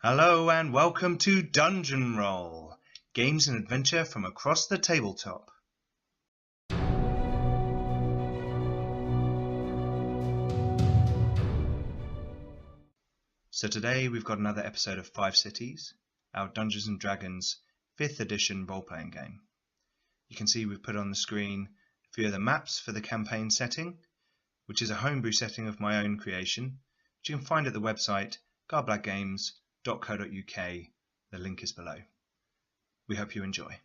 Hello and welcome to Dungeon Roll, games and adventure from across the tabletop. So today we've got another episode of Five Cities, our Dungeons & Dragons 5th edition role-playing game. You can see we've put on the screen a few of the maps for the campaign setting, which is a homebrew setting of my own creation, which you can find at the website garblagggames.co.uk. The link is below. We hope you enjoy.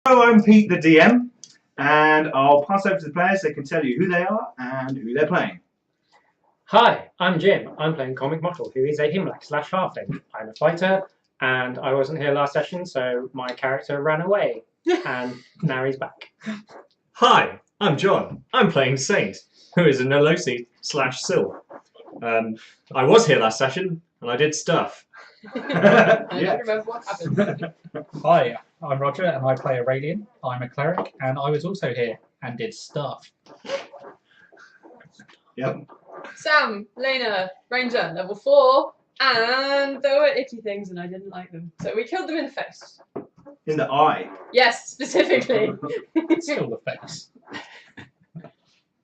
Hello, I'm Pete, the DM, and I'll pass over to the players so they can tell you who they are and who they're playing. Hi, I'm Jim. I'm playing Comic Mottle, who is a Himlac/Halfling. I'm a fighter, and I wasn't here last session, so my character ran away, and now he's back. Hi, I'm John. I'm playing Saint, who is a Nolosi/Syl. I was here last session, and I did stuff. I don't remember what happened. Hi, I'm Roger and I play Aurelian. I'm a cleric and I was also here and did stuff. Yep. Sam, Lena, Ranger, level 4, and there were itchy things and I didn't like them. So we killed them in the face. In the eye. Yes, specifically. Still the face.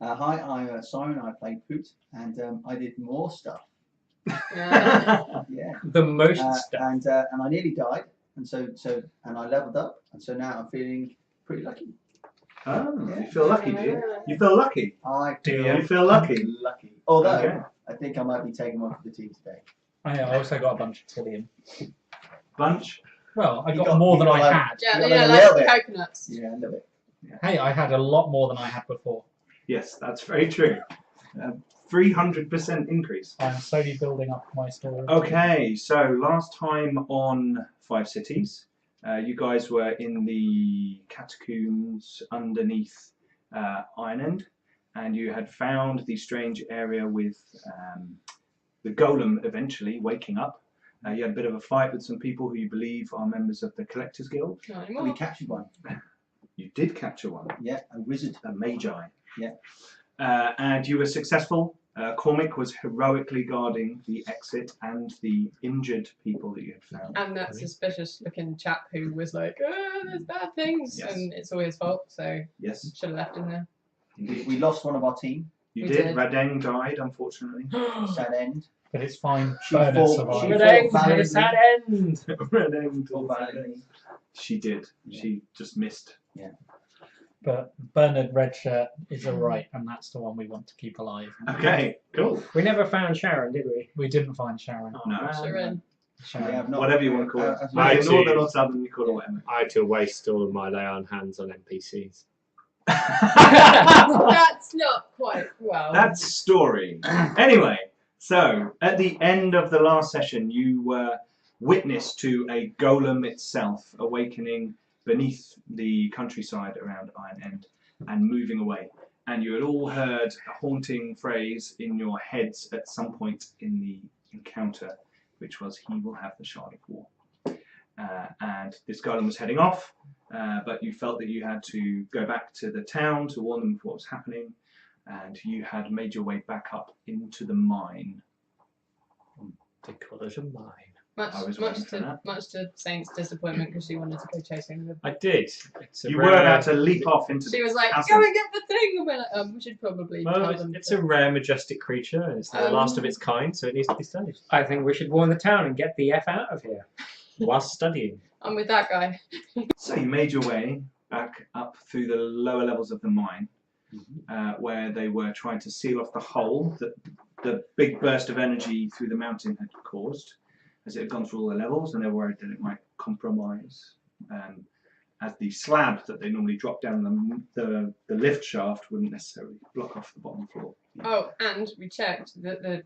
Hi, I'm Simon. I played Poot, and I did more stuff. Yeah. Yeah. The most stuff. And I nearly died, and and I leveled up, and so now I'm feeling pretty lucky. Oh, Yeah. you feel lucky, do you? You feel lucky? I Do feel You feel lucky? lucky. Although Okay. I think I might be taking one for the team today. I also got a bunch of Tillium. Bunch? Well, I You got got- more you than got I like- had. Yeah, You got yeah, a like little bit. coconuts. Yeah, a little bit. Hey, I had a lot more than I had before. Yes, that's very true. 300% increase. I'm slowly building up my storage. Okay, so last time on Five Cities, you guys were in the catacombs underneath Ironend, and you had found the strange area with the golem eventually waking up. You had a bit of a fight with some people who you believe are members of the Collectors Guild. Not We anymore. captured one. You did capture one, Yeah, a wizard. a magi. Yeah. And you were successful. Cormac was heroically guarding the exit and the injured people that you had found. And that suspicious looking chap who was like, oh, there's bad things, Yes. and it's all his fault, so Yes, should have left him there. We lost one of our team. you We did. did. Radeng died, unfortunately. Sad end. But it's fine. She Bernard fought- survived. she Good fought end, valiantly. sad end. Radeng Fought valiantly. She did. Yeah. She just missed. But Bernard Redshirt is alright, and that's the one we want to keep alive. Okay, cool. We never found Sharon, did we? We didn't find Sharon. Oh, No. man. Sure in. We Sharon. have not. Whatever you want to call it. as I Either too. northern or southern, you call it whatever. I had to waste all of my lay on hands on NPCs. That's not quite well. That's story. Anyway, so at the end of the last session, you were witness to a golem itself awakening beneath the countryside around Ironend and moving away. And you had all heard a haunting phrase in your heads at some point in the encounter, which was, "He will have the Shard of War." And this golem was heading off, but you felt that you had to go back to the town to warn them of what was happening, and you had made your way back up into the mine. They call it a mine. I was Much waiting for that. to Saint's disappointment because she wanted to go chasing them. I did. It's a You rare, were about to leap off into She the was like, chasm. go and get the thing! And we're like, we should probably Well, tell it's, them. it's to- a rare, majestic creature, and it's the last of its kind, so it needs to be studied I think we should warn the town and get the F out of here. whilst studying. I'm with that guy. So you made your way back up through the lower levels of the mine, where they were trying to seal off the hole that the big burst of energy through the mountain had caused, as it had gone through all the levels, and they were worried that it might compromise. As the slab that they normally drop down the lift shaft wouldn't necessarily block off the bottom floor. Oh, and we checked that the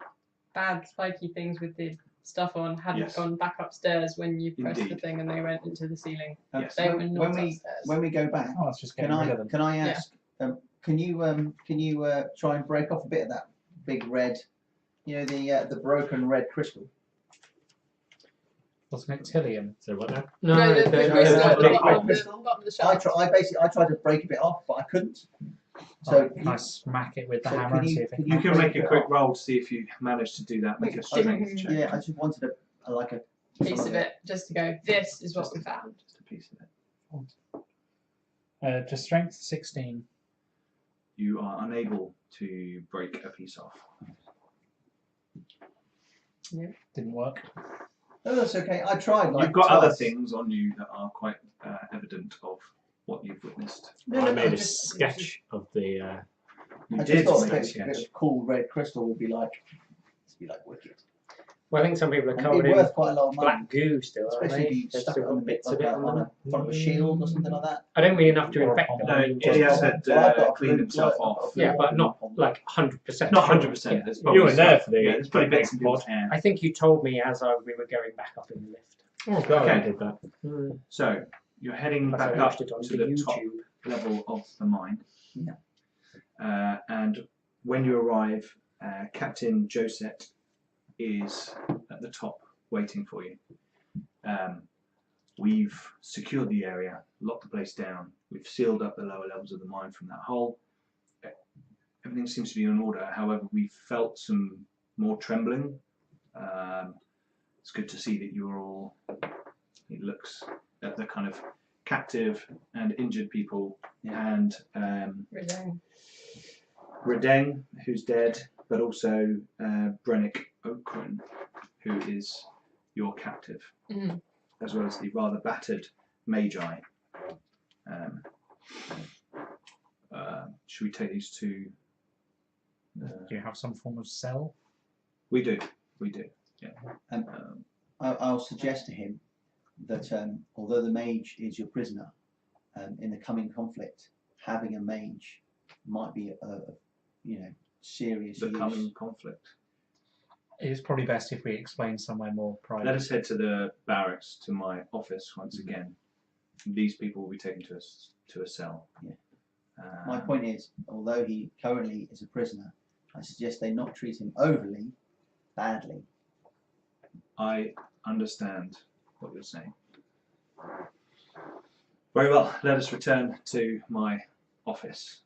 bad spiky things with the stuff on hadn't Yes. gone back upstairs when you pressed the Indeed. thing and they went into the ceiling. Yes. They were not when upstairs. we go back, Oh, let's just get can rid I of them. can I ask? Can you try and break off a bit of that big red, the broken red crystal? Wasn't it Tillium? So what now? No, the crystal at the no, bottom of the crystal. bottom of the I shaft. tried to break a bit off, but I couldn't. So Can I smack it with the so hammer can and you- see if it can You can make a break it quick off? roll to see if you manage to do that. Make a strength check. Yeah, I just wanted a Piece some of it, just to go, this is what Just we a- found. Just a piece of it. just strength 16. You are unable to break a piece off. Didn't work. Oh, that's okay. I tried. Like, You've got other twice. things on you that are quite evident of what you've witnessed. No, I no, made no, a sketch of the. You I did just thought a sketch, bit yes. of cool red crystal would be like wicked. Well, I think some people are And it'd covered be in worth quite a lot of money. black goo still, aren't Especially if they? you There's stuck it still on a bit bits of like it on on a them. front of a shield or something like that. I don't mean enough to Or a infect pomp. them. No, Elias had Well, I've got a cleaned blue himself blood, off. Yeah, but not like 100%. Not 100%. Yeah. There's You probably were there stuff- for the. Yeah, there's probably bits in mod. people's hair. I think you told me as we were going back up in the lift. Oh, God, I Okay. did that. So you're heading Plus I back up watched it on to the the top YouTube. level of the mine. Yeah. And when you arrive, Captain Josette is at the top waiting for you. We've secured the area, locked the place down. We've sealed up the lower levels of the mine from that hole. Everything seems to be in order. However, we felt some more trembling. It's good to see that you're all. It looks at the kind of captive and injured people, and Redang. Redeng, who's dead, but also Brennick Okran, who is your captive, Mhm. as well as the rather battered Magi. Should we take these two? Do you have some form of cell? We do. Yeah. I'll suggest to him that although the mage is your prisoner, in the coming conflict, having a mage might be a serious The use. coming conflict. It's probably best if we explain somewhere more private. Let us head to the barracks, to my office once again. These people will be taken to a cell. Yeah. My point is, although he currently is a prisoner, I suggest they not treat him overly badly. I understand what you're saying. Very well, let us return to my office.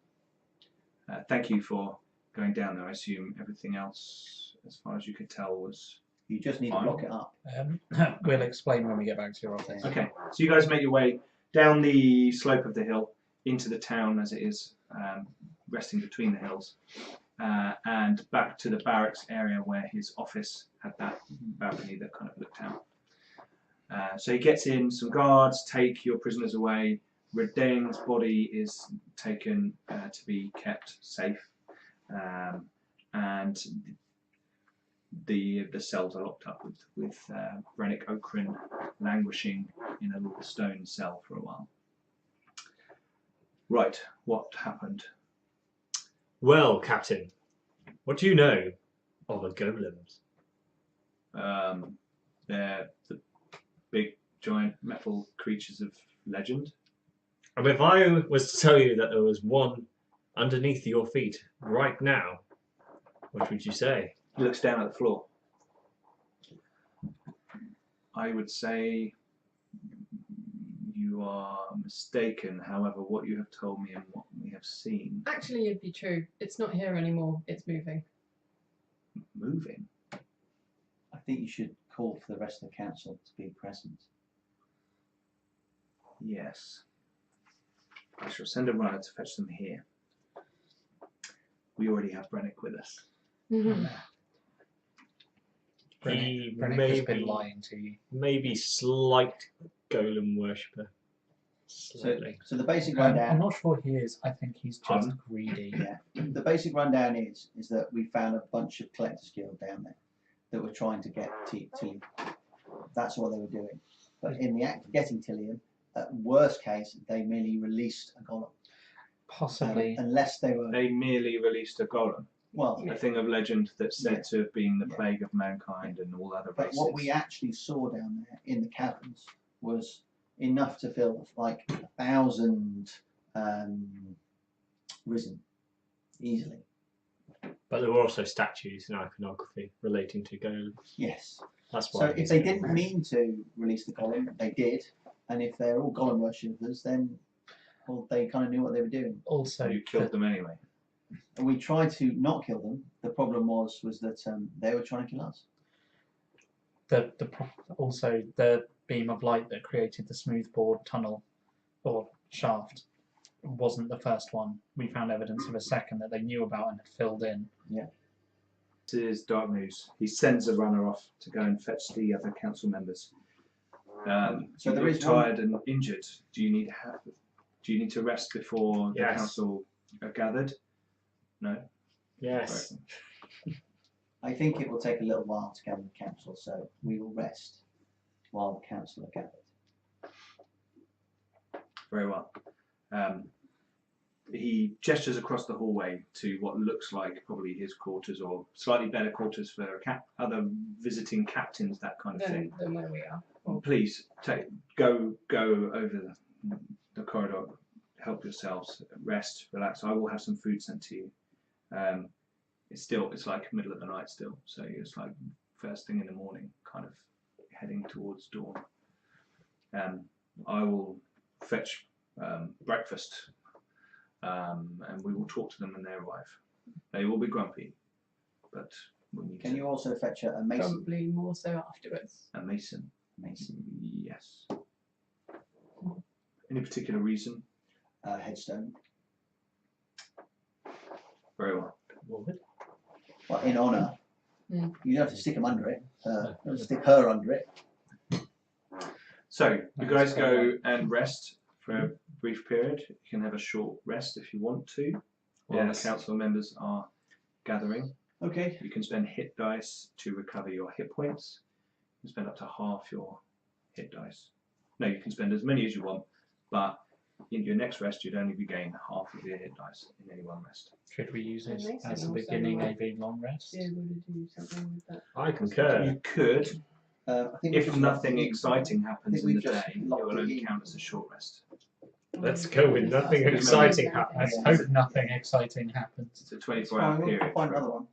Thank you for going down there. I assume everything else, as far as you could tell, was You just need fine. to block it up. We'll explain when we get back to your office. Okay. So you guys make your way down the slope of the hill into the town as it is, resting between the hills, and back to the barracks area where his office had that balcony that kind of looked out. So he gets in, some guards take your prisoners away. Redeng's body is taken to be kept safe, and the cells are locked up with Brennick Okran languishing in a little stone cell for a while. Right, what happened? Well, Captain, what do you know of the golems? They're the big, giant metal creatures of legend. And if I was to tell you that there was one underneath your feet right now, what would you say? He looks down at the floor. I would say you are mistaken. However, what you have told me and what we have seen, Actually, it'd be true. It's not here anymore. It's moving. moving. I think you should call for the rest of the council to be present. Yes. I shall send a runner to fetch them here. We already have Brennick with us. He Brennick has been maybe, lying to you. maybe slight golem worshipper. Slightly. So the basic I'm rundown. not sure he is. I think he's just Pardon? greedy. Yeah. The basic rundown is that we found a bunch of collectors guild down there that were trying to get Tillium. That's what they were doing. But in the act of getting Tillium, at worst case, they merely released a golem. Possibly. Unless they were, They merely released a golem, well, a thing of legend that's said Yeah. to have been the Yeah. plague of mankind and all other but races. what we actually saw down there in the caverns was enough to fill like 1,000 risen easily. But there were also statues and iconography relating to golems. Yes. That's So why. if they didn't mean to release the golem, they did. And if they're all golem worshippers, then Well, they kind of knew what they were doing. Also, You killed them anyway. And we tried to not kill them. The problem was that they were trying to kill us. also the beam of light that created the smoothbore tunnel or shaft wasn't the first one. We found evidence of a second that they knew about and had filled in. Yeah. This is dark news. He sends a runner off to go and fetch the other council members. So there you're is tired and injured. Do you need to rest before the Yes. council are gathered? No. Yes. I think it will take a little while to gather the council, so we will rest while the council are gathered. Very well. He gestures across the hallway to what looks like probably his quarters or slightly better quarters for other visiting captains, that kind of thing. Than where we are. Please go over the corridor, help yourselves, rest, relax. I will have some food sent to you. It's like middle of the night still, so it's like first thing in the morning, kind of heading towards dawn. I will fetch breakfast, and we will talk to them when they arrive. They will be grumpy, but we need Can you also fetch a mason? Probably more so afterwards. a mason. Mason. Yes. Any particular reason? Headstone. Very well. Well, in honour. Mm. You don't have to stick them under it. Don't stick her under it. So you guys go and rest for a brief period. You can have a short rest if you want to, while Yes. the council members are gathering. Okay. You can spend hit dice to recover your hit points. You can spend up to half your hit dice. No, you can spend as many as you want, but in your next rest you'd only regain half of your hit dice in any one rest. Should we use it Mason as the also beginning might a long rest? Be able to do something with that. I concur. You could, I think if nothing exciting happens in we've the just day, it locked will it only in. count as a short rest. Let's go with nothing exciting happens. I hope nothing exciting happens. It's a 24-hour We'll period. find another one.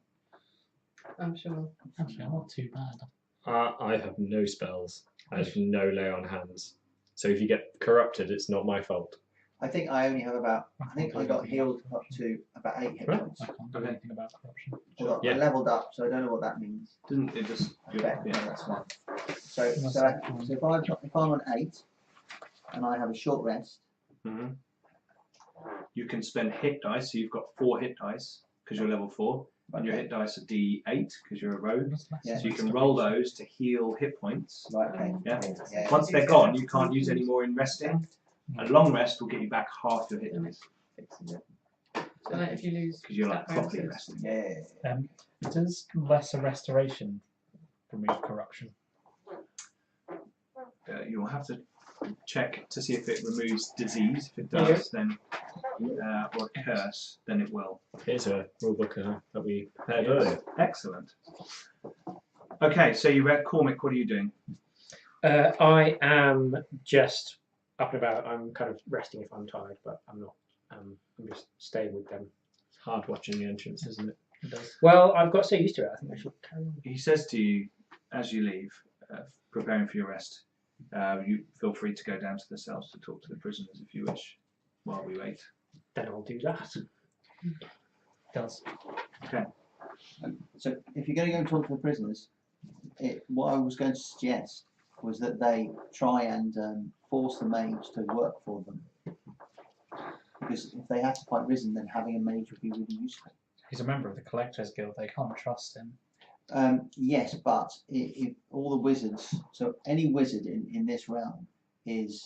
I'm sure. Actually, not too bad. I have no spells. I have no lay on hands. So if you get corrupted, it's not my fault. I think I only have about. I think I got healed up to about 8 hit Right. points. I can't do Okay. anything about corruption. Well, Yeah. I leveled up, so I don't know what that means. Didn't it just? Okay, Yeah. that's fine. So if I'm on 8 and I have a short rest, hmm You can spend hit dice, so you've got 4 hit dice because you're level 4, and your hit dice are D8 because you're a rogue. Yeah. So you can roll those to heal hit points. right? Okay. Yeah. Once they're gone, you can't use any more in resting. A long rest will get you back half your hit dice Fixes it. So like if you lose because you're like that properly bonus, resting. Yeah. Does lesser restoration remove corruption? You'll have to check to see if it removes disease. If it does, then or curse, then it will. Here's a rulebook that we prepared earlier. Excellent. Okay, so you read Cormac. What are you doing? I am just up and about. I'm kind of resting if I'm tired, but I'm not. I'm just staying with them. It's hard watching the entrance, isn't it? It does. Well, I've got so used to it. I think I should carry on. He says to you as you leave, preparing for your rest. You feel free to go down to the cells to talk to the prisoners if you wish, while we wait. Then I'll do that. It does. So if you're going to go and talk to the prisoners, what I was going to suggest was that they try and force the mage to work for them. Because if they have to fight Risen, then having a mage would be really useful. He's a member of the Collectors Guild. They can't trust him. Yes, but if all the wizards, so any wizard in this realm is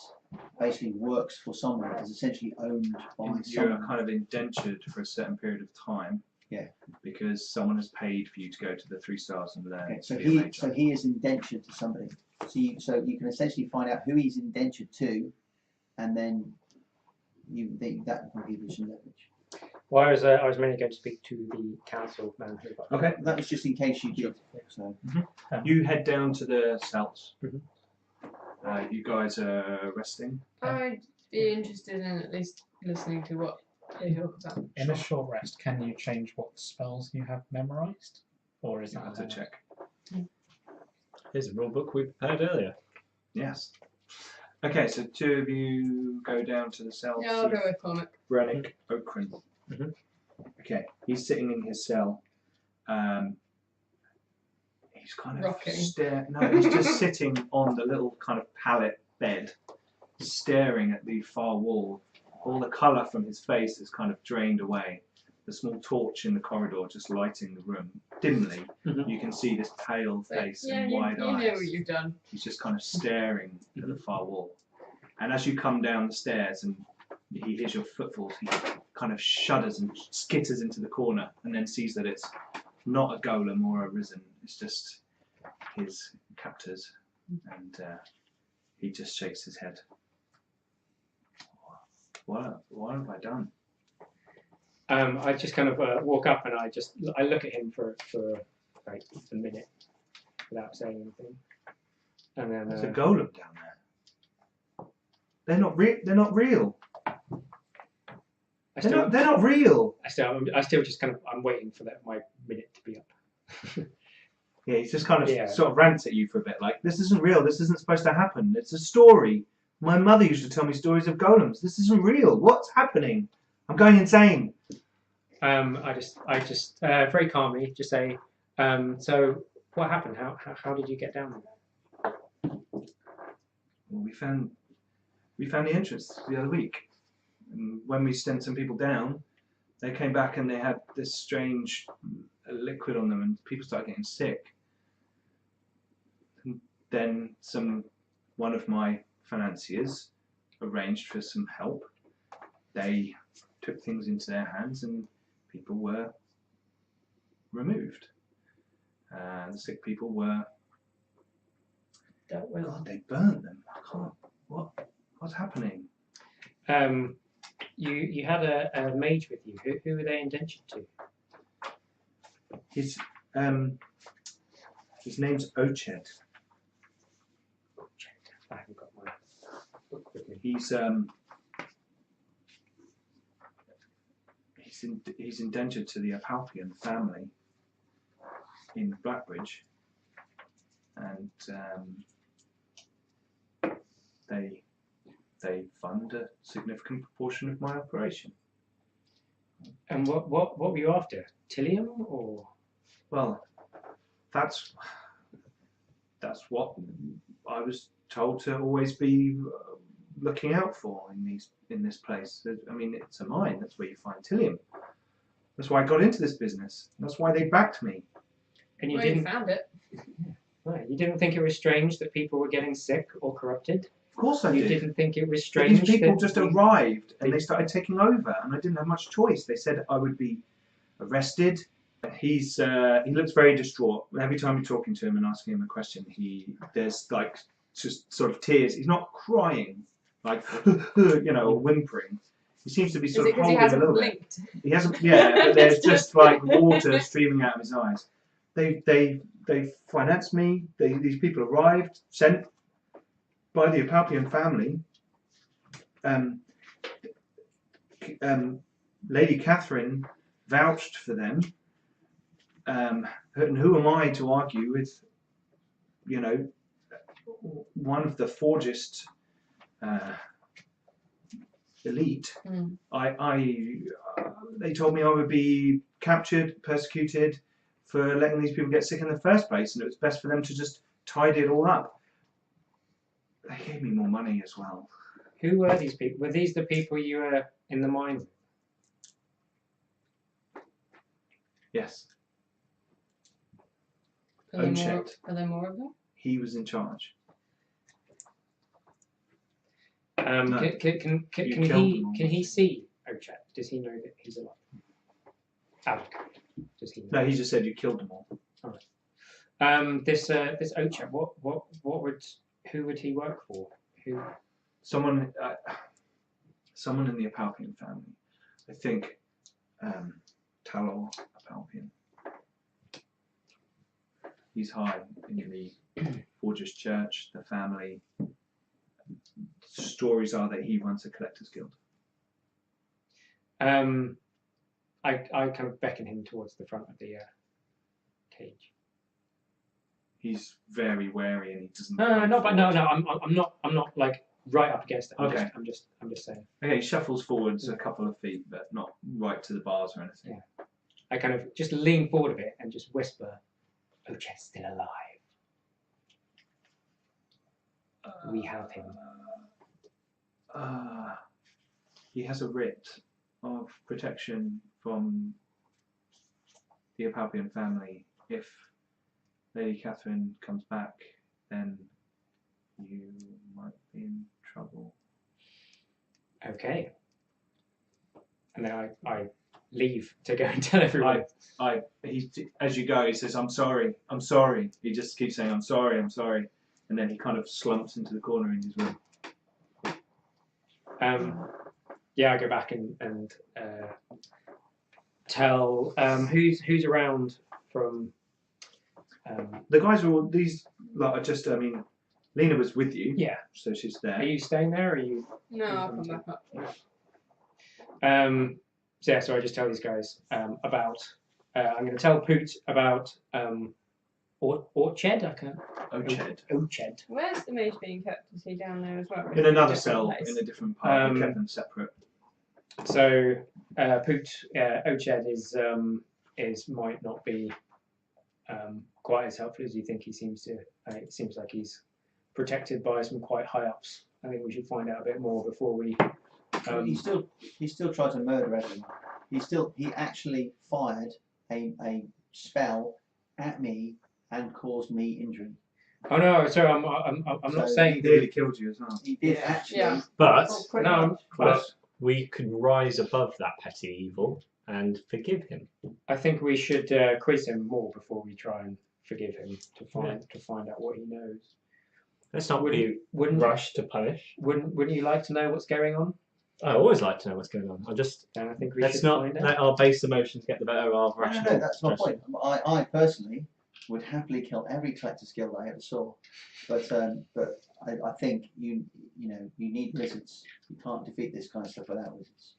basically works for someone, is essentially owned by You're someone. kind of indentured for a certain period of time. Yeah. Because someone has paid for you to go to the 3 stars and learn. Okay, to be a mage. so he is indentured to somebody. So you can essentially find out who he's indentured to, and then that will give you some leverage. Well, I was mainly going to speak to the council man who got. Okay. That was just in case you did. So You head down to the cells. Mhm. You guys are resting. I'd be interested in at least listening to what they talk about. In a short rest, can you change what spells you have memorized? Or is You that have to check. Here's a rulebook we prepared earlier. Yes. Okay, so 2 of you go down to the cell. Yeah, I'll go with Cormac. Brennick Okran. Mhm. Okay, he's sitting in his cell. He's kind of Rocking. No, he's just sitting on the little kind of pallet bed, staring at the far wall. All the colour from his face is kind of drained away. The small torch in the corridor just lighting the room dimly. Mhm. You can see this pale face and wide you eyes. know what you've done. He's just kind of staring at the far wall. And as you come down the stairs and he hears your footfalls, he kind of shudders and skitters into the corner and then sees that it's not a golem or a risen. It's just his captors. And he just shakes his head. What have I done? I just kind of walk up and I look at him for like a minute without saying anything, and then There's a golem down there. They're not real. They're not real. They're not real. I still just kind of I'm waiting for my minute to be up. Yeah, he's just kind of Yeah. sort of rants at you for a bit, like, this isn't real. This isn't supposed to happen. It's a story. My mother used to tell me stories of golems. This isn't real. What's happening? I'm going insane. I just very calmly just say, so what happened? How did you get down there? Well, we found the entrance the other week. And when we sent some people down, they came back and they had this strange liquid on them, and people started getting sick. And then one of my financiers arranged for some help. They took things into their hands, and people were removed. The sick people were. Dealt with. God, they burnt them. I can't. What's happening? You had a mage with you. Who were they indentured to? His name's Oched. I haven't got my book with me. He's indentured to the Apalpian family in Blackbridge, and they fund a significant proportion of my operation. And what were you after? Tilium or? Well, that's what I was told to always be looking out for in this place. I mean, it's a mine. That's where you find Tilium. That's why I got into this business. That's why they backed me. And you You didn't. found it. Right, you didn't think it was strange that people were getting sick or corrupted? Of course I You did. didn't think it was But strange these people that just you- arrived and they started taking over, and I didn't have much choice. They said I would be arrested. He looks very distraught. Every time you're talking to him and asking him a question, there's like just sort of tears. He's not crying, like or whimpering. He seems to be Is sort it of because he holding a hasn't little bit. blinked? He hasn't, yeah, but there's just like water streaming out of his eyes. They financed me. These people arrived, sent by the Apalpian family. Lady Catherine vouched for them. And who am I to argue with, one of the forgest elite? Mm. They told me I would be captured, persecuted for letting these people get sick in the first place, and it was best for them to just tidy it all up. They gave me more money as well. Who were these people? Were these the people you were in the mine with? Yes, Are there more? Unchecked. Are there more of them? he was in charge. No. You Can killed them all. he see Ochet? Does he know that he's alive? Alec, does he know? No, he just said you killed them all. This Ochet, who would he work for? Who? Someone in the Apalpian family. I think Talor Apalpian. He's high in the Forgers Church, the family. Stories are that he runs a collector's guild. I kind of beckon him towards the front of the cage. He's very wary and he doesn't. No. I'm not like right up against it. Okay. I'm just saying. Okay, he shuffles forwards a couple of feet, but not right to the bars or anything. I kind of just lean forward a bit and just whisper, "Ochet's still alive. We have him." He has a writ of protection from the Apalpian family. If Lady Catherine comes back, then you might be in trouble. Okay. And then I leave to go and tell everyone. As you go, he says, I'm sorry. He just keeps saying, I'm sorry. And then he kind of slumps into the corner in his room. Yeah, I go back and tell who's around from. The guys are all these. Like, Lena was with you. Yeah. So she's there. Are you staying there? Or are you? No, I'll come back up. So yeah, so I just tell these guys about. I'm going to tell Poot about Orched. I can't. Oched. Where's the mage being kept? Is he down there as well? In another cell, in a different part. We kept them separate. So Poot Oched is might not be quite as helpful as you think he seems to. It seems like he's protected by some quite high ups. I think we should find out a bit more before we. He still tried to murder everyone. He actually fired a spell at me and caused me injury. Oh no! Sorry, I'm not saying He nearly killed you as well. He did actually. Yeah. But no. Close. we can rise above that petty evil and forgive him. I think we should quiz him more before we try and forgive him to find out what he knows. Let's not be Wouldn't rushed to punish. Wouldn't you like to know what's going on? I always like to know what's going on. Then I think we Let's should not find out. let our base emotions get the better of No, rational. that's my judgment. point. I personally would happily kill every collector's guild I ever saw, but I think you need wizards. You can't defeat this kind of stuff without wizards.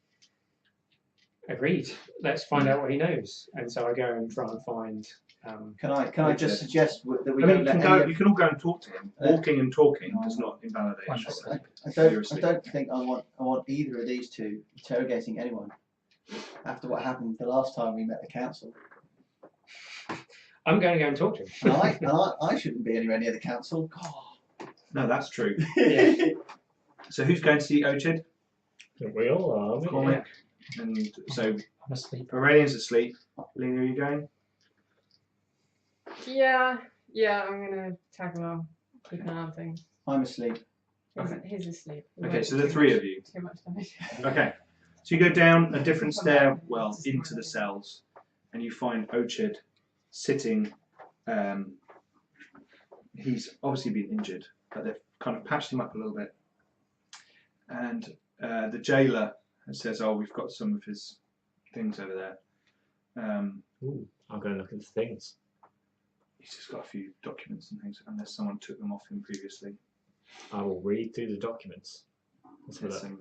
Agreed. Let's find out what he knows. And so I go and try and find. Can I just suggest that we I mean, don't let any you can all go and talk to him. Walking and talking does not invalidate. I don't think I want either of these two interrogating anyone after what happened the last time we met the council. I'm going to go and talk to him. And I shouldn't be anywhere near the council. God. No, that's true. Yeah. So who's going to see Oched? We all are. aren't we? Cormac. And so I'm asleep. Aurelian's asleep. Lena, are you going? Yeah, I'm gonna tag along, keep an eye on things. I'm asleep. He's asleep. He Okay, won't so do the three of you. Too much damage. Okay. So you go down a different stairwell into the cells, and you find Oched sitting. He's obviously been injured, but they've kind of patched him up a little bit. And the jailer says, "Oh, we've got some of his things over there." Ooh, I'll go and look at the things. He's just got a few documents and things, unless someone took them off him previously. I will read through the documents. Let's have a There's look.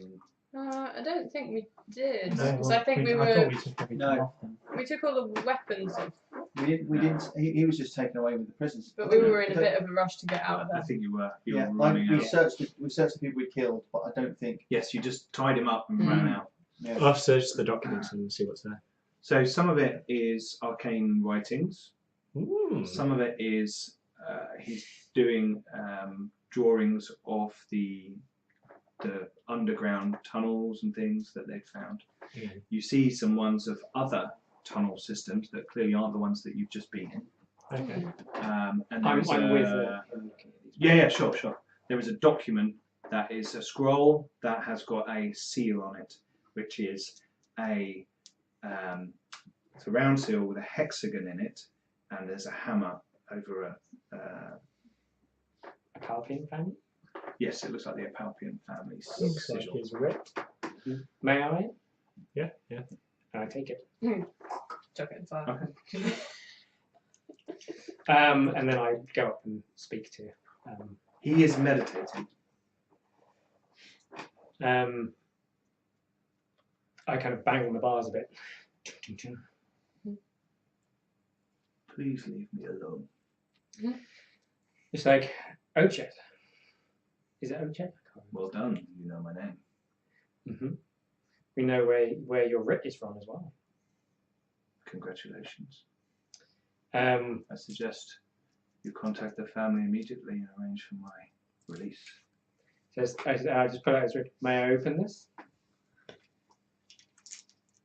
some- I don't think we did. No, Because I think I we thought we took everything No. off them. we took all the weapons off, We didn't. He was just taken away with the prisoners. but we were in a bit of a rush to get out of I there. think you were. You Yeah, were running we out. searched the people we killed, but I don't think. Yes, you just tied him up and ran out. Yeah. I'll search the documents and see what's there. So some of it is arcane writings. Ooh. Some of it is he's doing drawings of the underground tunnels and things that they've found. Mhm. You see some ones of other tunnel systems that clearly aren't the ones that you've just been in. Okay. And I'm there's with a, him looking at these. yeah, sure. There is a document that is a scroll that has got a seal on it, which is it's a round seal with a hexagon in it, and there's a hammer over a. Apalpian family? Yes, it looks like the Apalpian family's Looks like sigil. his writ. May I? Yeah. I take it. Chuck it inside. Okay. And then I go up and speak to. He is meditating. I kind of bang on the bars a bit. Please leave me alone. It's like Oched. Is it Oched? I can't Well done. You know my name. Mm-hmm. We know where your writ is from as well. Congratulations. I I suggest you contact the family immediately and arrange for my release. I just put out his writ. May I open this?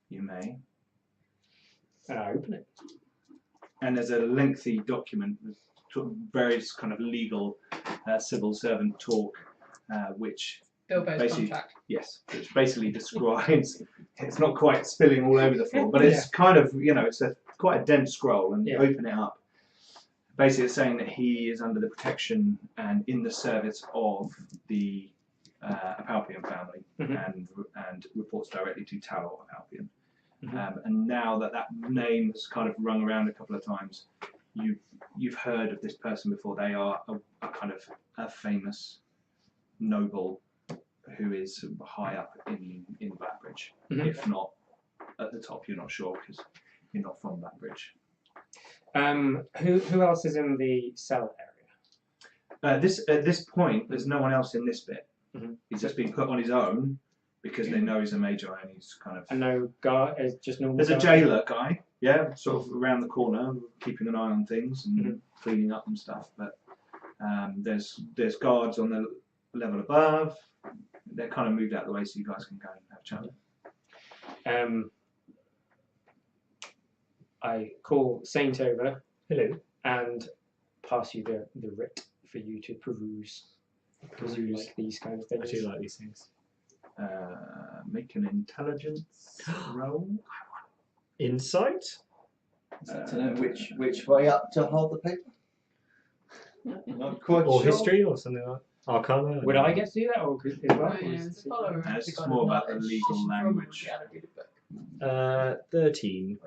You may. And I open it. And there's a lengthy document with various kind of legal civil servant talk, which Bilbo's basically, contract. yes, which basically describes. It's not quite spilling all over the floor, but it's kind of, it's quite a dense scroll, and you open it up. Basically, it's saying that he is under the protection and in the service of the Apalpian family, and reports directly to Talor Apalpian. And now that name has kind of rung around a couple of times, you've heard of this person before. They are a kind of a famous noble who is high up in Blackbridge. If not at the top, you're not sure because you're not from Blackbridge. Who else is in the cell area? At this point, there's no one else in this bit. He's just been put on his own because they know he's a magi and he's kind of. And no guard, is just normal. There's a jailer guy, sort of around the corner, keeping an eye on things and cleaning up and stuff. But there's guards on the level above. They're kind of moved out of the way so you guys can go and have a chat. I call Saint over, hello, and pass you the writ for you to peruse. Because you like these kind of things. I do like these things. Make an intelligence roll. Insight? Is that to know which way up to hold the paper? Not quite or sure. history or something like that. Arcana. Would I get to do that or could as well? It's more about the legal language. 13.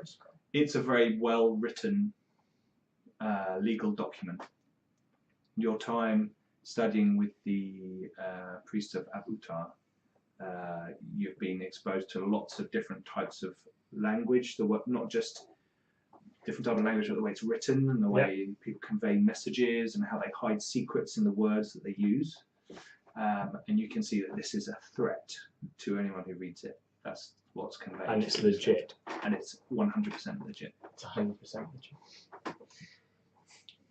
It's a very well written legal document. Your time studying with the priest of Abutar, you've been exposed to lots of different types of language. Not just different type of language, but the way it's written and the way people convey messages and how they hide secrets in the words that they use. And you can see that this is a threat to anyone who reads it. That's what's conveyed. And it's legit. And it's 100% legit. It's 100% legit.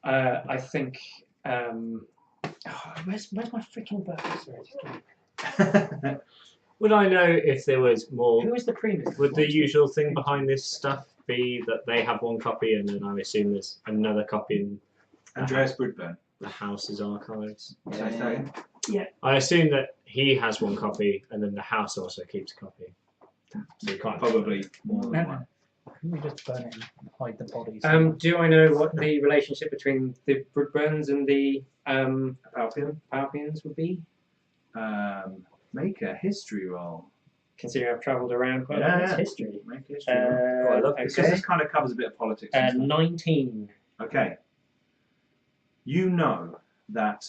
I think. Where's my freaking book? Sorry. Would I know if there was more? Who is the primus? Would the usual thing behind this stuff be that they have one copy and then I assume there's another copy in Andreas Bridburn. The house's archives? Yeah. I assume that he has one copy and then the house also keeps a copy. So you can't Probably more than one. Can we just burn it and hide the bodies? Do I know what the relationship between the Broodburns and the Apalpians would be? Make a history roll. Considering I've travelled around quite a lot, it's history. Make a history roll. I love Because this kind of covers a bit of politics. and stuff. 19. Okay. You know that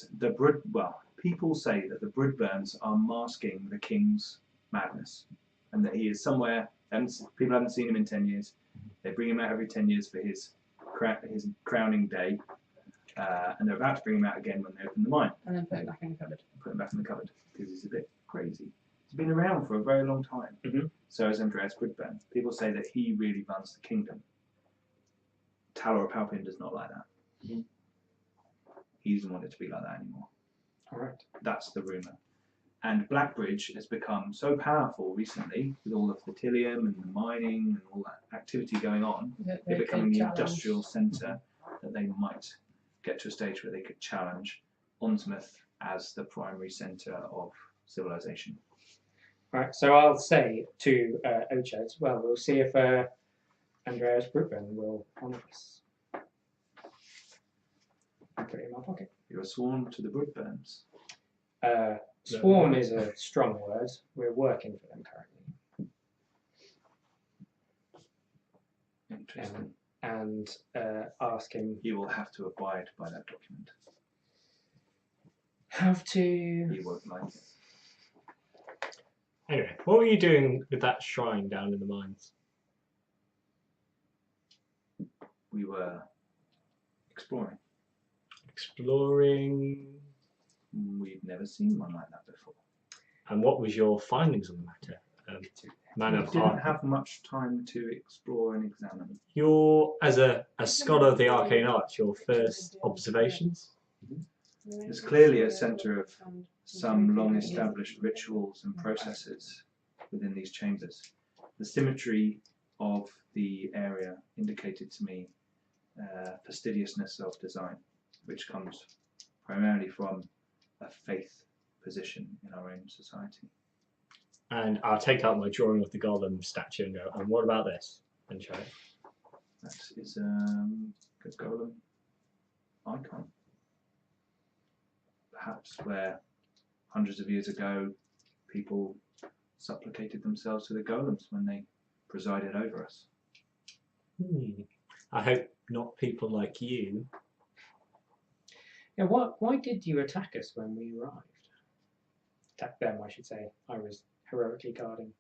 people say that the Broodburns are masking the king's madness, and that he is somewhere. People haven't seen him in 10 years. They bring him out every 10 years for his crowning day, and they're about to bring him out again when they open the mine. And then put it back in the cupboard. Put him back in the cupboard because he's a bit crazy. He's been around for a very long time. So is Andreas Bridburn. People say that he really runs the kingdom. Talor Apalpian does not like that. He doesn't want it to be like that anymore. All right. That's the rumour. And Blackbridge has become so powerful recently with all of the tilium and the mining and all that activity going on. They're becoming the industrial centre that they might get to a stage where they could challenge Ondsmouth as the primary centre of civilization. Right, so I'll say to Oched, well, we'll see if Andreas Broodburn will honour us. I'll put it in my pocket. You are sworn to the Broodburns. Sworn is a strong word. We're working for them currently. Interesting. And ask him. You will have to abide by that document. Have to. You won't like it. Anyway, what were you doing with that shrine down in the mines? We were exploring. Exploring. We've never seen one like that before. And what was your findings on the matter? Man We of didn't art. have much time to explore and examine. Your, as a scholar of the arcane arts, your first observations? There's clearly a centre of some long-established rituals and processes within these chambers. The symmetry of the area indicated to me fastidiousness of design, which comes primarily from a faith position in our own society. And I'll take out my drawing of the golem statue and go, and what about this? And show it. That is a golem icon. Perhaps where hundreds of years ago people supplicated themselves to the golems when they presided over us. I hope not people like you. Yeah, why did you attack us when we arrived? Attack them, I should say. I was heroically guarding.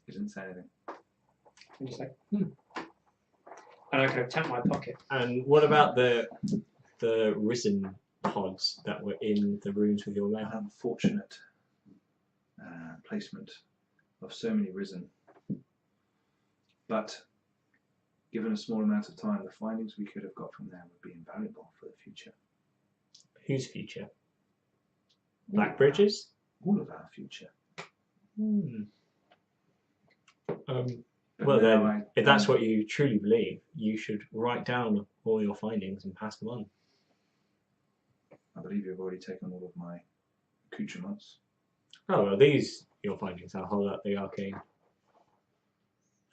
He didn't say anything. I'm just like, And I kind of tap my pocket. And what about the risen pods that were in the rooms with your An men? unfortunate placement of so many risen. But given a small amount of time, the findings we could have got from there would be invaluable for the future. Whose future? Blackbridge's? All of our future. But Well now then, if that's what you truly believe, you should write down all your findings and pass them on. I believe you've already taken all of my accoutrements. Oh well, these your findings. I'll hold up the arcane.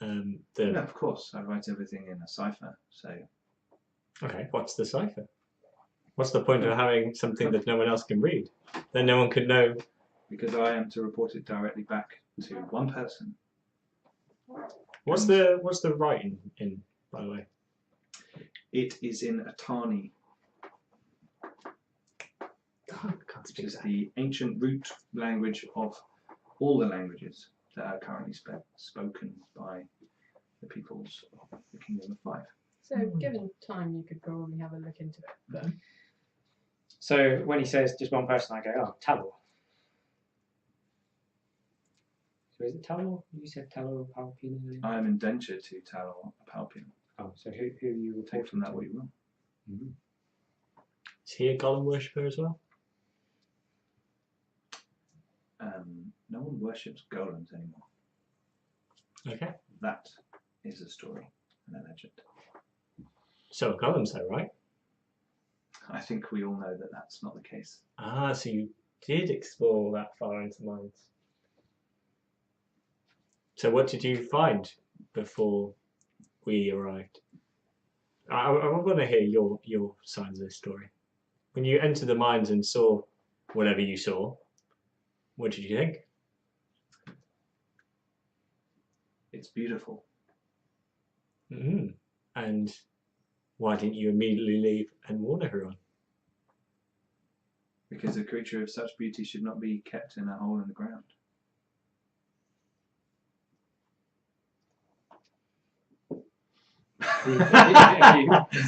Yeah, of course. I write everything in a cipher, so Okay, what's the cipher? What's the point of having something that no one else can read? Then no one could know. because I am to report it directly back to one person. What's the writing in, by the way? It is in Atani, Can't which speak is that. the ancient root language of all the languages that are currently spoken by the peoples of the Kingdom of Five. So, given time, you could probably have a look into it. But So when he says just one person, I go, oh, Talor. So is it Talor? You said Talor Palpina earlier? I am indentured to Talor Palpian. Oh, so who are you Take reporting from that to? what you will. Is he a golem worshipper as well? No one worships golems anymore. Okay. That is a story and a legend. So are golems though, right? I think we all know that that's not the case. Ah, so you did explore that far into minds. So what did you find before we arrived? I want to hear your side of this story. When you entered the mines and saw whatever you saw, what did you think? It's beautiful. And why didn't you immediately leave and warn everyone? Because a creature of such beauty should not be kept in a hole in the ground.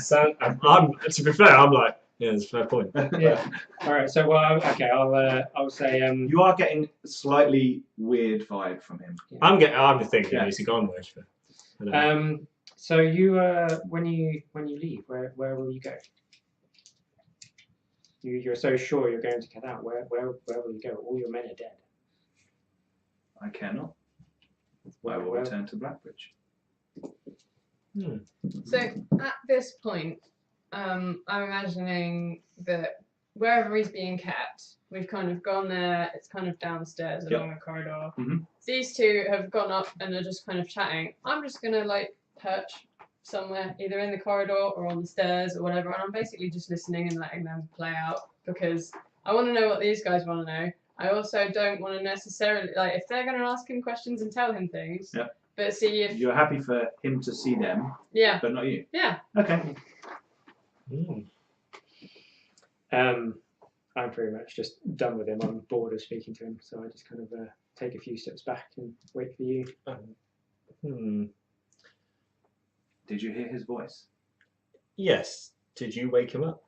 So, to be fair, I'm like, yeah, that's a fair point. Yeah. All right. So okay. I'll say You are getting a slightly weird vibe from him. I'm thinking Yeah. he's a golem worshiper. I don't know. So you when you leave, where will you go? You're so sure you're going to get out. Where will you go? All your men are dead. I cannot. I will return to Blackbridge. so at this point, I'm imagining that wherever he's being kept, we've kind of gone there. It's kind of downstairs along the corridor. These two have gone up and are just kind of chatting. I'm just gonna like perch somewhere, either in the corridor or on the stairs or whatever, and I'm basically just listening and letting them play out because I want to know what these guys want to know. I also don't want to necessarily if they're going to ask him questions and tell him things. Yeah. But see if You're happy for him to see them, yeah, but not you. yeah. Okay. I'm pretty much just done with him. I'm bored of speaking to him, so I just kind of take a few steps back and wait for you. Did you hear his voice? Yes. Did you wake him up?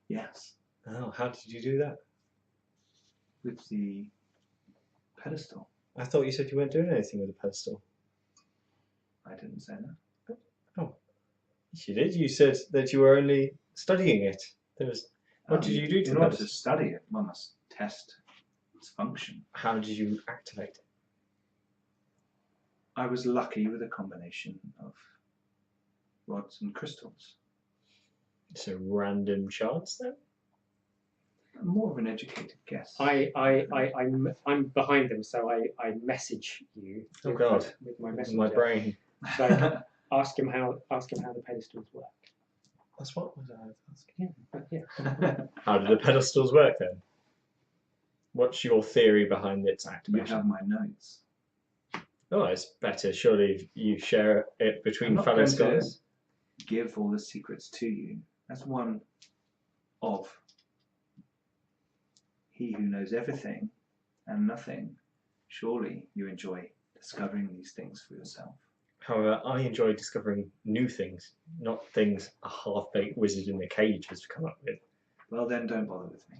Yes, Oh, how did you do that? with the pedestal. I thought you said you weren't doing anything with the pedestal. I didn't say that. Yes, you did. You said that you were only studying it. What did you do to In the order to pedestal? study it, one must test its function. How did you activate it? I was lucky with a combination of rods and crystals. So random shards then? More of an educated guess. I'm behind them, so I message you. Oh with God. with my In messenger. my brain. Like, ask him how the pedestals work. That's what was I asking? Yeah. How do the pedestals work then? What's your theory behind its You activation? have my notes. Oh, it's better. Surely you share it I'm between not fellow going to scholars. give all the secrets to you. That's one of he who knows everything and nothing. Surely you enjoy discovering these things for yourself. However, I enjoy discovering new things, not things a half-baked wizard in a cage has come up with. Well then, don't bother with me.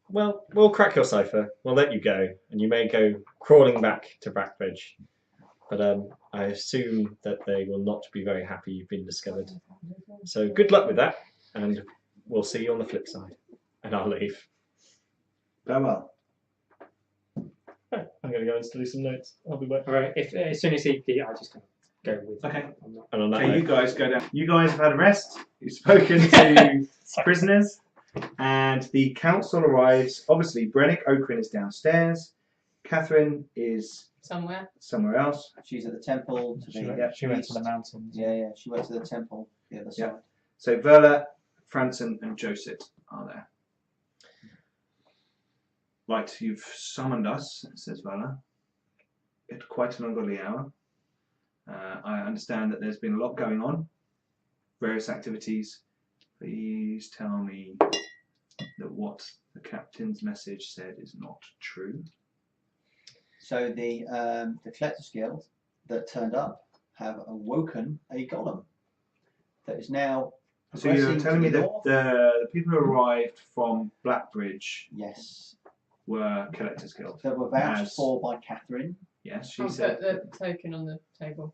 Well, we'll crack your cipher. We'll let you go, and you may go crawling back to Blackbridge. But I assume that they will not be very happy you've been discovered. So good luck with that, and we'll see you on the flip side. And I'll leave. Farewell. Right, I'm going to go and study some notes. I'll be back. All right. If as soon as I just kind of go with. Okay. I'm not. And on that Okay, you note, guys go down. You guys have had a rest. You've spoken to prisoners, and the council arrives. Obviously, Brennick Okrin is downstairs. Catherine is Somewhere. somewhere else. She's at the temple to She the went, she went to east. the mountains. Yeah, she went to the temple the other Yeah. side. So Verla, Franson, and Joseph are there. Right, you've summoned us, says Verla, at quite an ungodly hour. I understand that there's been a lot going on, various activities. Please tell me that what the captain's message said is not true. So the Collectors Guild that turned up have awoken a golem that is now. So you're progressing telling to me the that north? the people who arrived from Blackbridge Yes, were Collectors Guild? they were vouched As- for by Catherine. Yes, she I'll said. put the token on the table.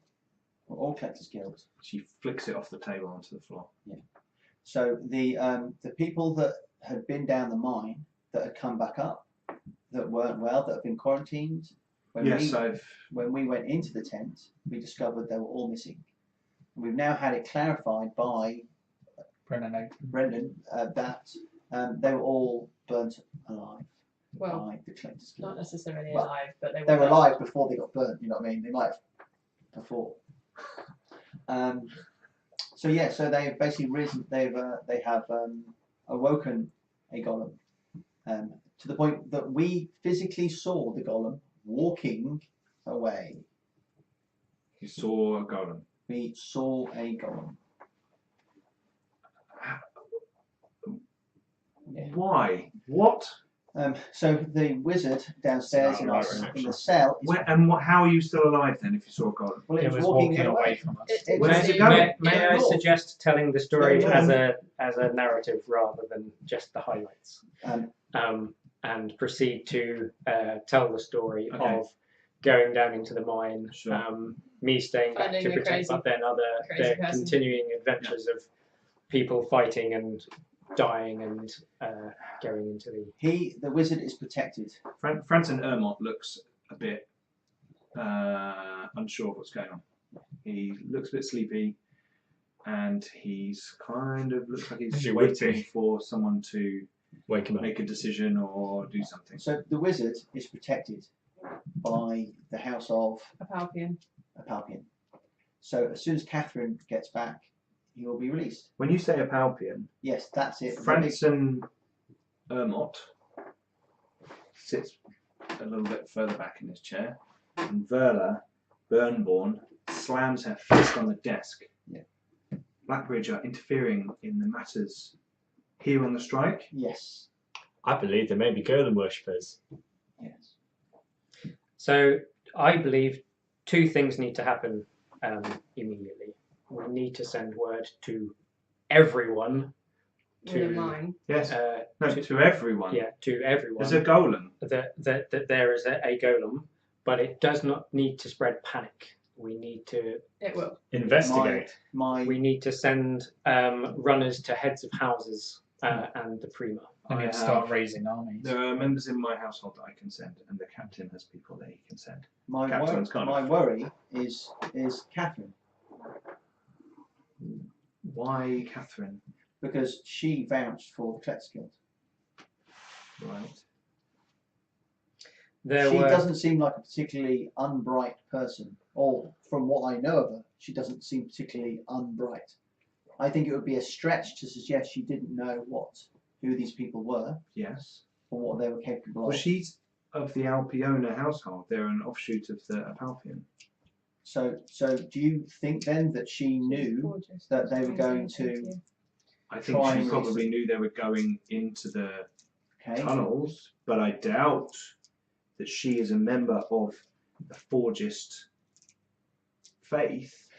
We're all Collectors Guilds. She flicks it off the table onto the floor. So the people that had been down the mine that had come back up, that weren't well, that had been quarantined. When we went into the tent, we discovered they were all missing. We've now had it clarified by Brendan that they were all burnt alive Well, by the Collectors not Guild. necessarily Well, alive, but They were alive before they got burnt. You know what I mean? They might have before. So yeah, so they've basically risen. They have awoken a golem to the point that we physically saw the golem walking away. You saw a golem. We saw a golem. Yeah. Why? What? So the wizard downstairs in, Right, in actually. the cell. Is, Where, and what, how are you still alive then if you saw a golem? well, It it was walking walking away from us. It Where's was- it going? May I North. suggest telling the story Go as north. a narrative rather than just the highlights, Um, and proceed to tell the story Okay. of going down into the mine, Sure. me staying back Finding to the protect, crazy- but then crazy their person. continuing adventures of people fighting and dying and going into the wizard is protected. Franson Ermont looks a bit unsure of what's going on. He looks a bit sleepy, and he's kind of looks like he's As you would waiting be. for someone to Wake him up. make a decision or do something. So the wizard is protected by the house of a Palpian. Apalpian. So as soon as Catherine gets back, he will be released. When you say a Palpian, Yes, that's it. Franson Ermont sits a little bit further back in his chair, and Verla Burnborn slams her fist on the desk. Yeah. Blackbridge are interfering in the matters here on the strike. Yes. I believe there may be golem worshippers. Yes. So I believe two things need to happen immediately. We need to send word to everyone With a to mine. Yes. No, to- to everyone. yeah, to everyone There's a golem. that there is a golem, but it does not need to spread panic. We need to It will. Investigate. we need to send runners to heads of houses and the prima. And I you'd start have- raising armies. There are members in my household that I can send, and the captain has people that he can send. My Captain's kind of- worry is Catherine, Why Catherine? because she vouched for the Collectors Guild. Right. She doesn't seem like a particularly unbright person, or from what I know of her, she doesn't seem particularly unbright. I think it would be a stretch to suggest she didn't know who these people were Yes. or what they were capable Well, of. she's of the Alpiona household. They're an offshoot of the Apalpian. So do you think then that she knew that they were going to? I think Try she and probably knew they were going into the Okay. tunnels, but I doubt that she is a member of the Forgist faith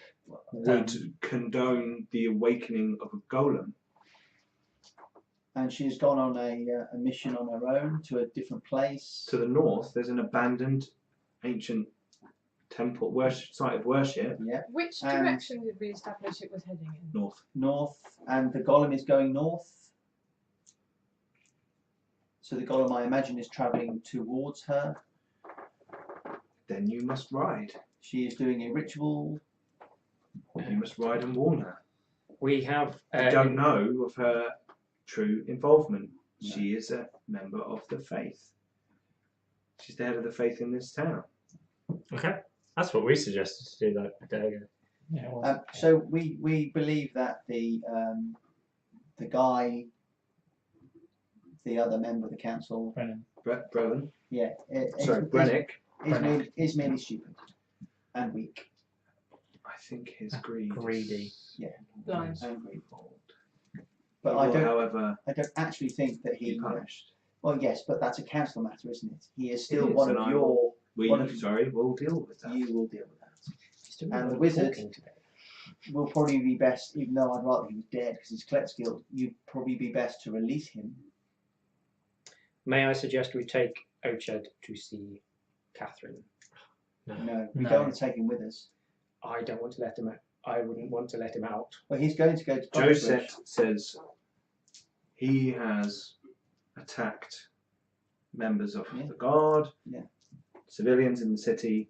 would condone the awakening of a golem. And she's gone on a mission on her own to a different place. To the north, there's an abandoned ancient temple site of worship. Yeah, Which And- direction did we establish it was heading in? North. north, and the golem is going north. So the golem, I imagine, is travelling towards her. Then you must ride. She is doing a ritual. You must ride and warn her. We have I don't know of her true involvement. No. She is a member of the faith. She's the head of the faith in this town. Okay. That's what we suggested to do that a day ago. Yeah, it was. So we believe that the guy, the other member of the council, Brennan. Brevin. yeah, Brennick. is merely stupid and weak I think his greed. Greedy. Blind. and greedy. He But I will, don't. however, I don't actually think that be he. punished. Well, yes, but that's a council matter, isn't it? He is still is, one and of I your. One of- we'll deal with that. You will deal with that. Just a And the little wizard- talking today. Will probably be best, even though I'd rather he was dead because he's Collectors Guild. You'd probably be best to release him. May I suggest we take Oched to see Catherine? No, we No. don't want to take him with us. I don't want to let him out. I wouldn't want to let him out. Well, he's going to go to Joseph Blackbridge. says he has attacked members of Yeah. the guard, Yeah. civilians in the city.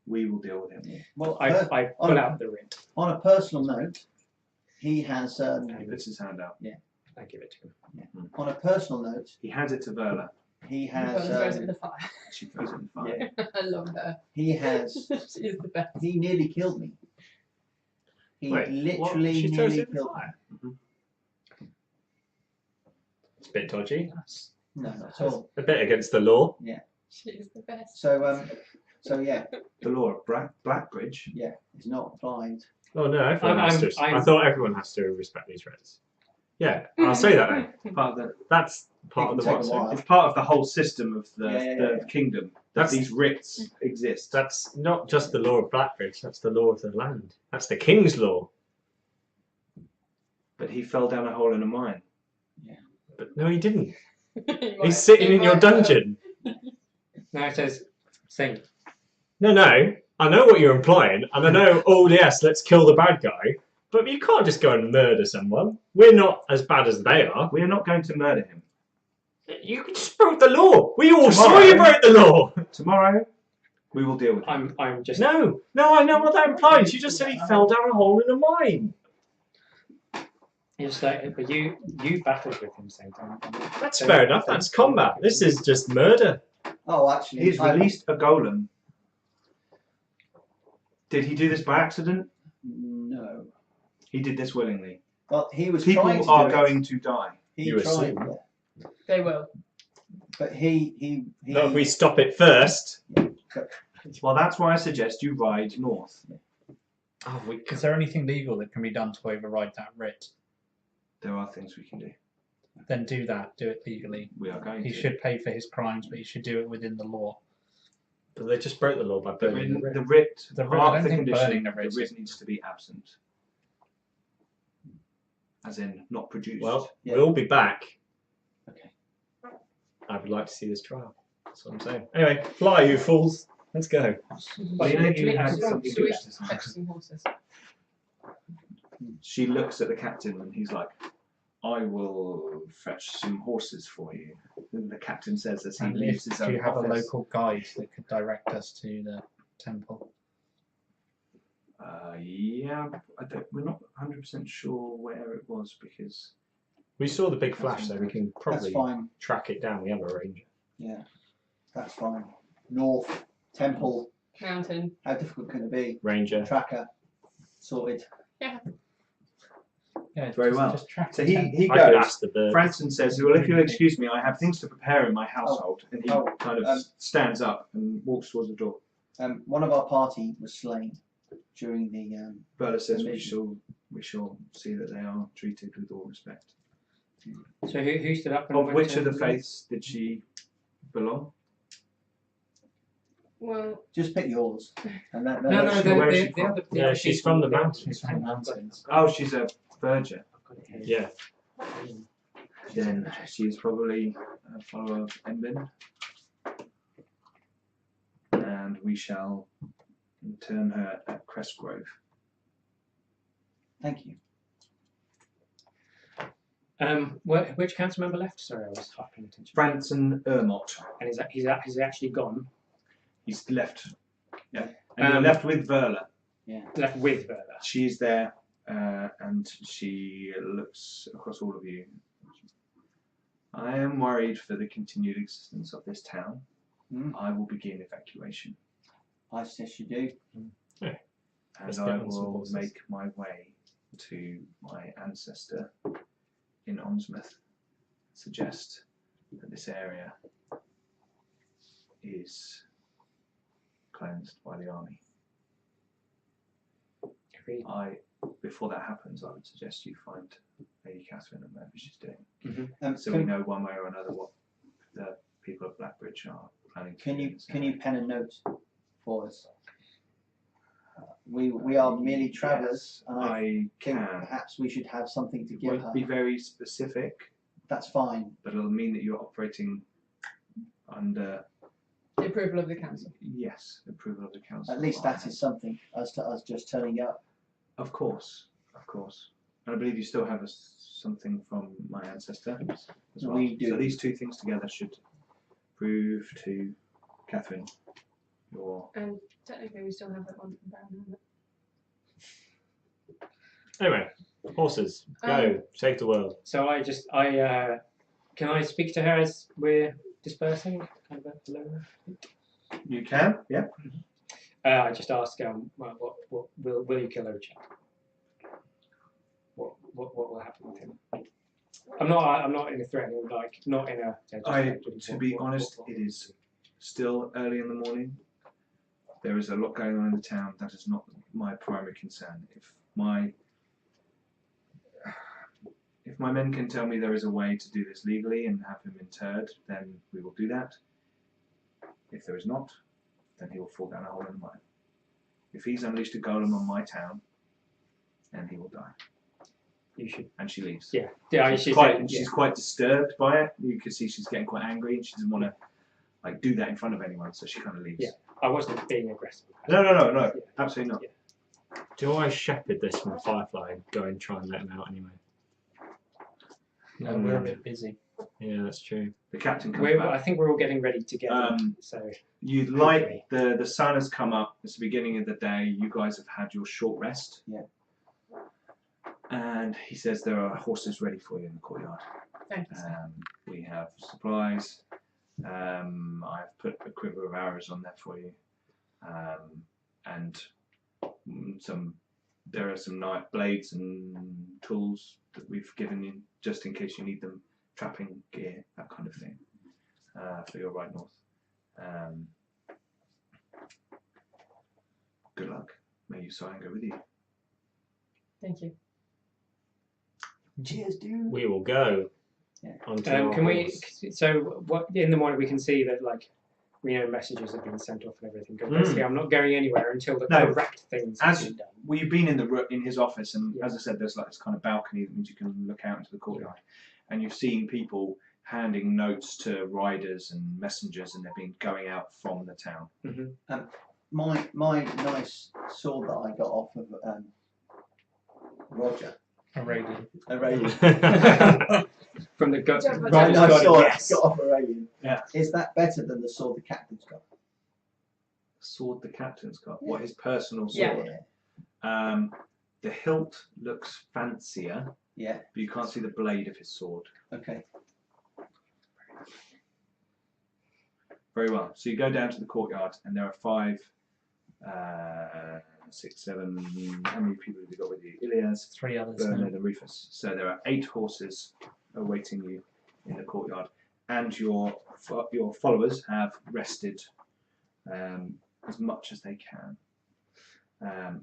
We will deal with him. Well, I pull out the writ. on a personal note, he has. He puts his hand out. I give it to him. On a personal note, He hands it to Verla. he Throws it has. in the fire. She throws it in the fire. Yeah, I love her. he has. She is the best. He nearly killed me. He Wait, literally She throws nearly it in the killed fire. Mhm. It's a bit dodgy. me. No, not at all. A bit against the law. She is the best. So yeah, The law of Blackbridge. it's not applied. Oh no, everyone I'm- has to. I'm- I thought everyone has to respect these rights. Yeah, I'll say that then. Part of the, That's part It of the can what? take a while. it's part of the whole system of the, Yeah. the kingdom. That That's- these writs exist. That's not just the law of Blackbridge. That's the law of the land. That's the king's law. But he fell down a hole in a mine. But no, he didn't. He He's sitting he in your might- dungeon. Now it says, sing. No, I know what you're implying, and I know, oh yes, let's kill the bad guy, but you can't just go and murder someone. We're not as bad as they are. We are not going to murder him. You just broke the law. We all saw you break the law. Tomorrow, we will deal with him. I'm just. No, I know what that implies. You just said he fell down a hole in a mine. It's like, but you battled with him, Satan. That's fair enough. That's combat. This is just murder. Oh, actually, He's released a golem. Did he do this by accident? No. He did this willingly. Well, he was trying People to are do going to die. It. He You tried, assume. yeah. They will. But he Not if we stop it first. Well, that's why I suggest you ride north. Oh, we Is there anything legal that can be done to override that writ? There are things we can do. Then do that. Do it legally. We are going He to. should pay for his crimes, but he should do it within the law. But they just broke the law by The burning the writ, writ. the writ, The writ- I part don't of the think condition, burning the the writ writ is- needs to be absent. as in not produced. Well, Yeah. we'll be back. Okay. I would like to see this trial. That's what I'm saying. Anyway, fly, you fools. Let's go. Lena, you had Should something we to say. fetch some horses? She looks at the captain and he's like, I will fetch some horses for you. And the captain says as he And leaves his do own you have office. a local guide that could direct us to the temple? Yeah, we're not 100% sure where it was because We saw the big flash, so we can That's probably fine. track it down. We have a ranger. Yeah, that's fine. North, temple. Mountain. How difficult can it be? Ranger. Tracker, sorted. Yeah, Very just, well. Just track So the temple. he I could goes. ask the bird. Franson says, well, if you'll excuse me, I have things to prepare in my household. And he Oh, kind of stands up and walks towards the door. One of our party was slain during the. Berla says, Mission. we shall see that they are treated with all respect. So who stood up? And Of went which to of the faiths did she belong? Well, Just pick yours. And that, No, no, Where is she the from? other. Yeah, she's from the mountains. She's from the mountains. Oh, she's a virgin. Yeah. Then she is probably a follower of Enbin. And we shall intern her at Crestgrove. Thank you. Which council member left? Sorry, I was half paying attention. Franson Ermot. And he's actually gone. He's left. Yeah. And you're left with Verla. Left with Verla. She's there and she looks across all of you. I am worried for the continued existence of this town. I will begin evacuation. I suggest you do. And Let's I get on some will horses. make my way to my ancestor in Ondsmouth. Suggest that this area is cleansed by the army. Before that happens, I would suggest you find Lady Catherine and whatever she's doing, so we know one way or another what the people of Blackbridge are planning to do. Can you pen a note for us? We are merely travellers, and I I think can. perhaps we should have something to It give won't her. be very specific, That's fine. but it'll mean that you're operating under, the approval of the council. yes, approval of the council. At least that is something, as to us just turning up. Of course, of course. And I believe you still have something from my ancestor as well. We do. So these two things together should prove to Catherine your. And technically, we still have that one from Baron Hamlet. Anyway, horses. Go. Save the world. So can I speak to her as we're dispersing? Kind of below. You can, yeah. I just ask, what will you kill Ochad? What will happen with him? I'm not in a threatening, like not in a. To be honest, it is still early in the morning. There is a lot going on in the town. That is not my primary concern. If my men can tell me there is a way to do this legally and have him interred, then we will do that. If there is not, then he will fall down a hole in the mine. If he's unleashed a golem on my town, then he will die. You should. And she leaves. Yeah. She's quite disturbed by it. You can see she's getting quite angry, and she doesn't want to do that in front of anyone, so she kind of leaves. Yeah. I wasn't being aggressive. No, absolutely not. Yeah. Do I shepherd this from Firefly and go and try and let him out anyway? No, we're a bit busy. Yeah, that's true. The captain comes back. I think we're all getting ready together. So You'd like the sun has come up. It's the beginning of the day. You guys have had your short rest. Yeah. And he says there are horses ready for you in the courtyard. Thank you, sir. We have supplies. I've put a quiver of arrows on there for you, and there are some knife blades and tools that we've given you just in case you need them, trapping gear, that kind of thing, for your ride north. Good luck. May you sign go with you. Thank you. Cheers, dude. We will go. Yeah. Onto our can we? horse. So what in the morning we can see that like we know messages have been sent off and everything. Basically, I'm not going anywhere until the correct things have been done. Well, you've been in his office, and as I said, there's like this kind of balcony that means you can look out into the courtyard, and you've seen people handing notes to riders and messengers, and they've been going out from the town. My nice sword that I got off of Roger. Aurelian. From the gut. My nice sword Yes. got off Aurelian. Yeah. Is that better than the sword the captain's got? Sword the captain's got. What, his personal Yeah. sword? The hilt looks fancier, Yeah. but you can't see the blade of his sword. Okay. Very well. So you go down to the courtyard, and there are 5, 6, 7. How many people have you got with you? Ilias, 3 others. Bernard, and Rufus. So there are 8 horses awaiting you in the courtyard, and your followers have rested as much as they can,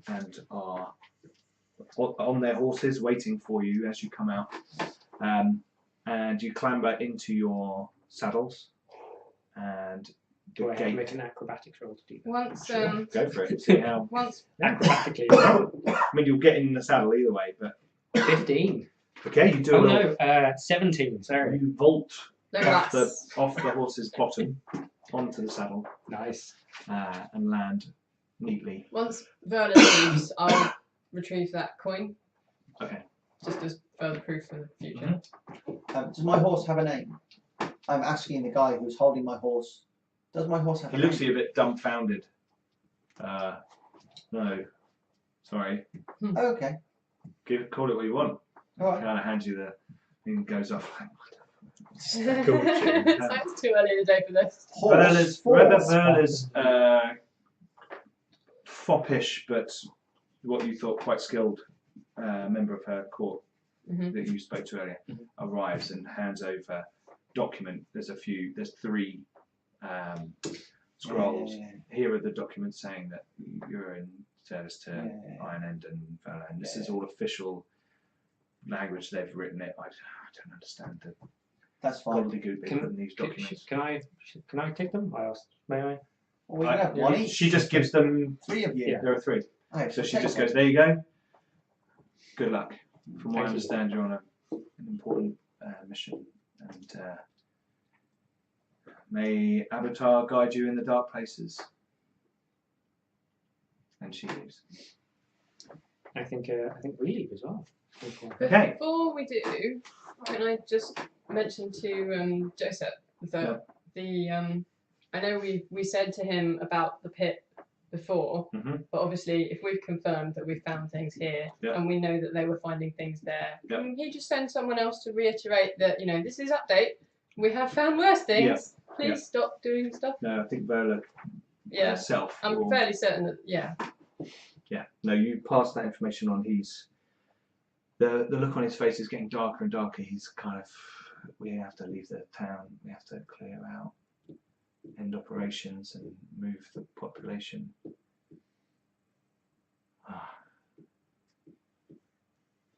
and are on their horses waiting for you as you come out, and you clamber into your saddles, and Do the I have to gate. make an acrobatics roll to do that? Once, Go for it. See how. once, Acrobatically. I mean, you'll get in the saddle either way, but 15. okay, you do Oh a little. no, 17. Sorry. You vault no off the rats. horse's bottom onto the saddle Nice. and land neatly. Once Verla leaves, I'll retrieve that coin, Okay. just as further proof for the future. Does my horse have a name? I'm asking the guy who's holding my horse. Does my horse have He a looks at name? you a bit dumbfounded. No, sorry. Oh, okay. Call it what you want. All right. Kind of hands you the thing, goes off. Sounds too early in the day for this. Horse. Verla's foppish, but what you thought quite skilled member of her court that you spoke to earlier arrives and hands over document. There's 3 scrolls. Yeah. Here are the documents saying that you're in service to Ironend and Verla, and this is all official language. They've written it. I don't understand the That's fine. gobbledygook they put in these documents. Can I take them? I asked. May I? Well, we can have one each. She just gives them. 3 of you. Yeah. There are 3. Okay, So she take just one. goes, there you go. Good luck. From what I Thank you. understand, you're on an important mission, and may Avatar guide you in the dark places. And she leaves. I think we leave as well. Okay. Before we do, can I just mention to Joseph that I know we said to him about the pit before, but obviously if we've confirmed that we found things here and we know that they were finding things there, can he just send someone else to reiterate that, this is update, we have found worse things, please stop doing stuff? No, I think Verla herself. I'm fairly certain that, Yeah. No, you pass that information on. He's the look on his face is getting darker and darker. He's kind of, we have to leave the town. We have to clear out, end operations, and move the population.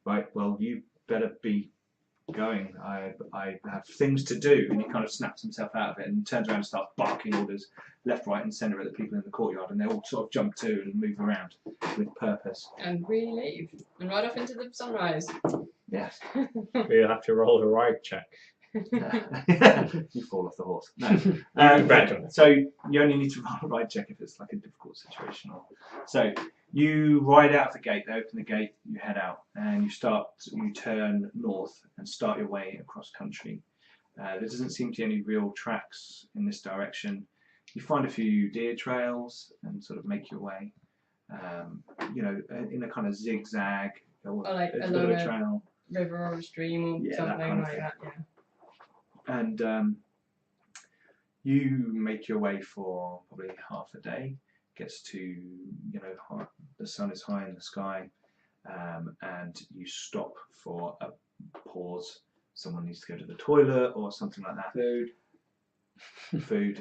Right. Well, you better be going. I have things to do. And he kind of snaps himself out of it and turns around and starts barking orders left, right, and centre at the people in the courtyard, and they all sort of jump to and move around with purpose. And we leave and ride off into the sunrise. Yes. We'll have to roll a ride check. You fall off the horse. No. So you only need to roll a ride check if it's like a difficult situation. So you ride out of the gate. They open the gate. You head out, and you turn north and start your way across country. There doesn't seem to be any real tracks in this direction. You find a few deer trails and sort of make your way. In a kind of zigzag or like a bit along of a a trail. river or a stream or Yeah, that something kind of like thing. that, yeah. And you make your way for probably half a day. Gets to, the sun is high in the sky, and you stop for a pause. Someone needs to go to the toilet or something like that. Food.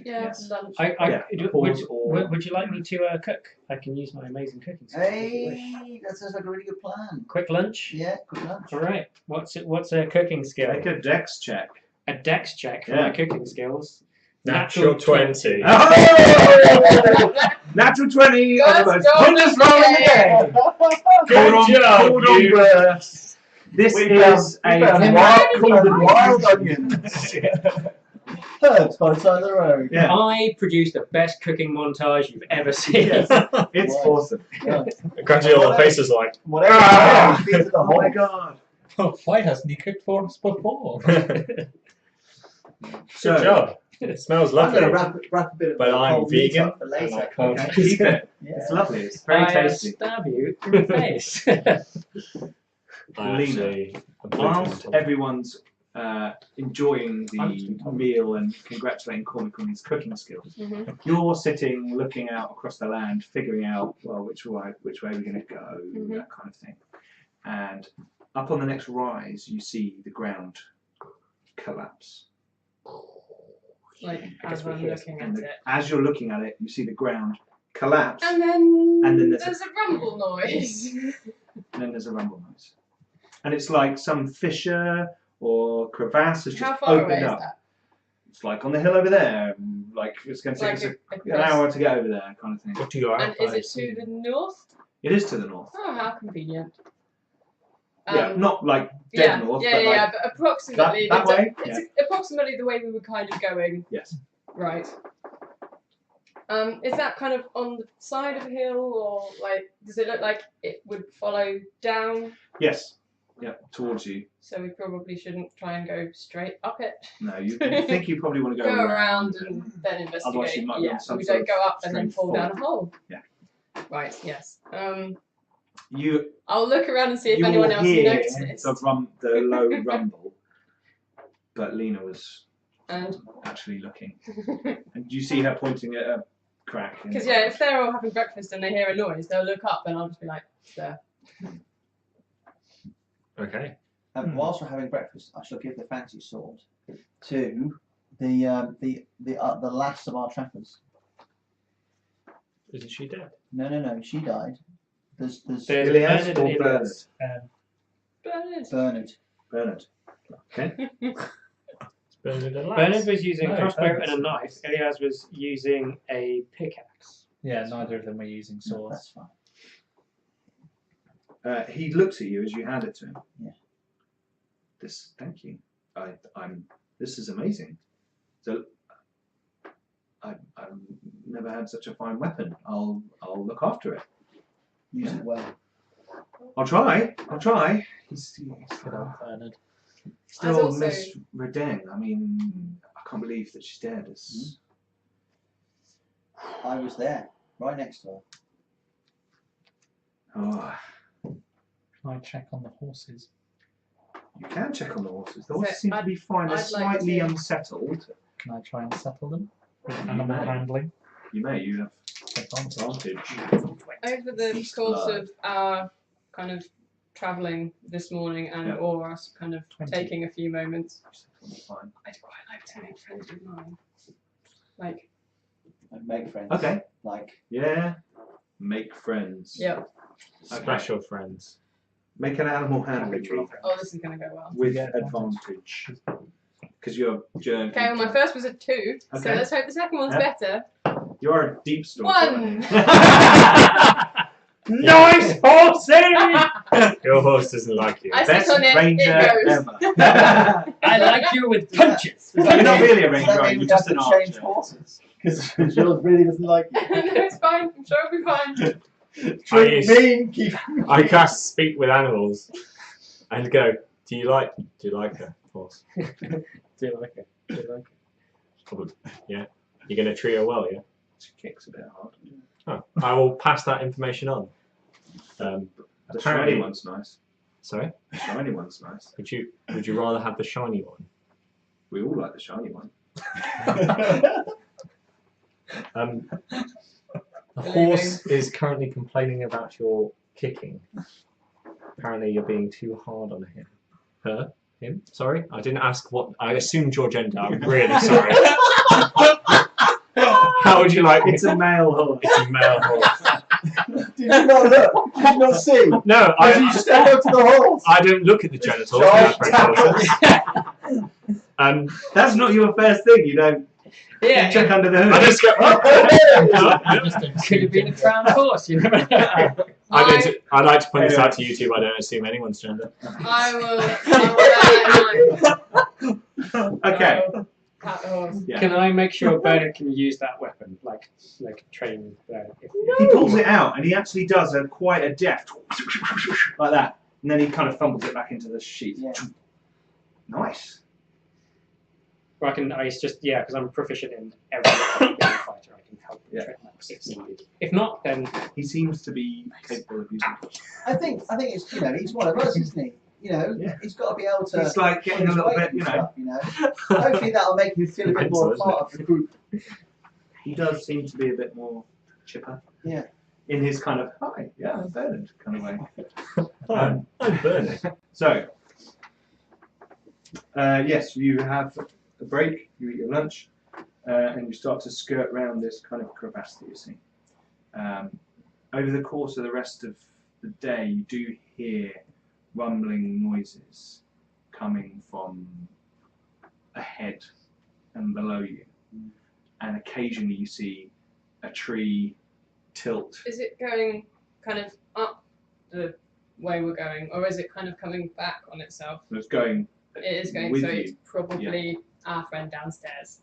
Yeah, Yes. lunch. Would you like me to cook? I can use my amazing cooking skills. if you wish. Hey, that sounds like a really good plan. Quick lunch. Yeah, good lunch. All right. What's a cooking skill? Make a dex check. A dex check for Yeah. my cooking skills. Natural 20. Natural 20 on the Let's most go pointless roll in the game. Good job, you. This We is found wild onions. Herbs by the side of the road. Yeah. I produced the best cooking montage you've ever seen. Yes. It's Wow. awesome. Yeah. Gradually all the faces like, Whatever. Ah! Feed to the Oh my whole. god. Why hasn't he cooked for us before? good So, job. It smells I'm going lovely. to wrap a bit of But I'm cold meat vegan, up for and I later. can't okay, keep it. Yeah. It's lovely. It's very I tasty. stab you in the face. I actually Whilst everyone's enjoying the meal and congratulating Cormac on his cooking skills, Mhm. you're sitting looking out across the land, figuring out, well, which way we're going to go, that kind of thing. And up on the next rise, you see the ground collapse. Like, as we're I'm here. looking at And it. as you're looking at it, you see the ground collapse, And then, And then there's there's a rumble noise. and then there's a rumble noise. And it's like some fissure or crevasse has How just far away opened is up. that? It's like on the hill over there. Like it's going to take us an across. hour to get over there, kind of thing. What do you And is it to the north? It is to the north. Oh, how convenient. Yeah, not like dead yeah, north, yeah, but yeah, like but approximately that way? It's approximately the way we were kind of going. yes. Right. Is that kind of on the side of a hill, or like does it look like it would follow down? Yes. Yeah, towards you. So we probably shouldn't try and go straight up it. No, you think you probably want to Go go around and then investigate. Otherwise you might be on some we sort don't of go up and then strange fall down a hole. Yeah. Right. Yes. You I'll look around and see if you anyone will else hear noticed. the low rumble, but Lena was And actually looking, and you see her pointing at a crack. in because the yeah, ground. if they're all having breakfast and they hear a noise, they'll look up and I'll just be like, there. Okay. And whilst we're having breakfast, I shall give the fancy sword to the last of our trappers. Isn't she dead? No, she died. There's Ilias Bernard or and Bernard? Ilias. Bernard. Bernard. Okay. It's Bernard and Lass. Bernard was using a No, crossbow Bernard's- and a knife. Elias was using a pickaxe. Yeah, neither of them were using No, swords. that's fine. He looks at you as you hand it to him. Yeah. Thank you. This is amazing. So, I've never had such a fine weapon. I'll look after it. Use it well. I'll try. He's Good old Bernard. still also- Miss Redang. I mean, I can't believe that she's dead. It's, I was there, right next to her. oh, Can I check on the horses? you can check on the horses. The So horses seem to be fine. They're I'd like slightly to- unsettled. Can I try and settle them? With You animal may. handling? You have Advantage. advantage. Over the Feast course blood. of our kind of travelling this morning and Yeah. or us kind of 20. taking a few moments, Fine. I'd quite like to make friends with mine. Like, And make friends. Okay. Like, Yeah. Make friends. yeah. Okay. Special friends. Make an animal handling roll Oh, this is going to go well. with Yeah, advantage. Because you're journeying. Okay, well, my first was a 2, so Okay. let's hope the second one's Yeah. better. You're a deep storm. 1! Nice horsey! Your horse doesn't like you. I sit Best on it, ranger it goes. ever. I like you with punches. You're not really a does ranger, that are mean you? we You're just have an to change archer. horses? Because yours really doesn't like you. No, it's fine. I'm sure it'll be fine. Treat me, keep I cast speak with animals and go, do you like a horse? Do you like it? Do you like it? Probably. Yeah. You're going to treat her well, yeah? She kicks a bit hard. Oh, I will pass that information on. The Apparently- shiny one's nice. Sorry? The shiny one's nice. Would you rather have the shiny one? We all like the shiny one. The horse is currently complaining about your kicking. Apparently you're being too hard on him. Her? Him? Sorry? I didn't ask what... I assumed your gender. I'm really sorry. How would you like me? It's a male horse. It's a male horse. Did you not look? Did you not see? No, Why did you just stand up to the horse? I don't look at the genitals. Giant when I break horses. That's not your first thing. You don't Yeah. Check under the hood. I just go. Could have been a crown horse, you never know. I'd like to point this out to YouTube. I don't assume anyone's gender. I will bear that in mind. Okay. Pat the horse. Yeah. Can I make sure Bernard can use that weapon, like train Bernard? He pulls it out and he actually does quite a deft like that, and then he kind of fumbles it back into the sheath. Yeah. Nice. Or it's just because I'm proficient in every fighter. I can help Yeah. train that if needed. If not, then He seems to be capable of using it. I think it's he's one of us, isn't he? Yeah. He's got to be able to. It's like getting a little bit, stuff, Hopefully that'll make him feel a bit more part of the group. He does seem to be a bit more chipper. Yeah. In his kind of hi, yeah, I'm Bernard kind of way. I'm Bernard. So, yes, you have a break, you eat your lunch, and you start to skirt around this kind of crevasse that you see. Over the course of the rest of the day, you do hear rumbling noises coming from ahead and below you. And occasionally you see a tree tilt. Is it going kind of up the way we're going, or is it kind of coming back on itself? It's going. It is going, with so you. it's probably our friend downstairs.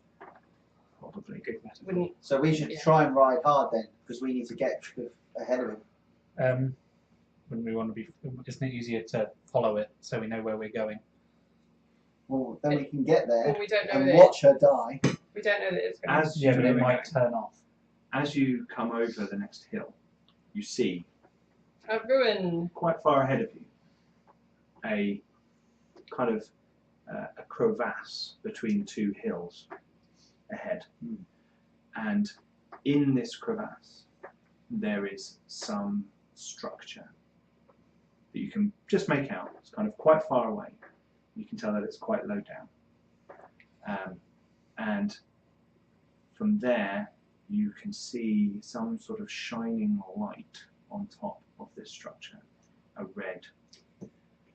Probably. good metaphor. Wouldn't So we should try and ride hard then, because we need to get ahead of him. Wouldn't we want to be? Isn't it easier to follow it so we know where we're going? Well, then we can get there Well, we don't know and that watch her die. we don't know that it's going. As Yeah, but it you- might turn off. As you come over the next hill, you see A ruin. quite far ahead of you a kind of a crevasse between two hills ahead. And in this crevasse there is some structure that you can just make out. It's kind of quite far away. You can tell that it's quite low down. And from there you can see some sort of shining light on top of this structure, a red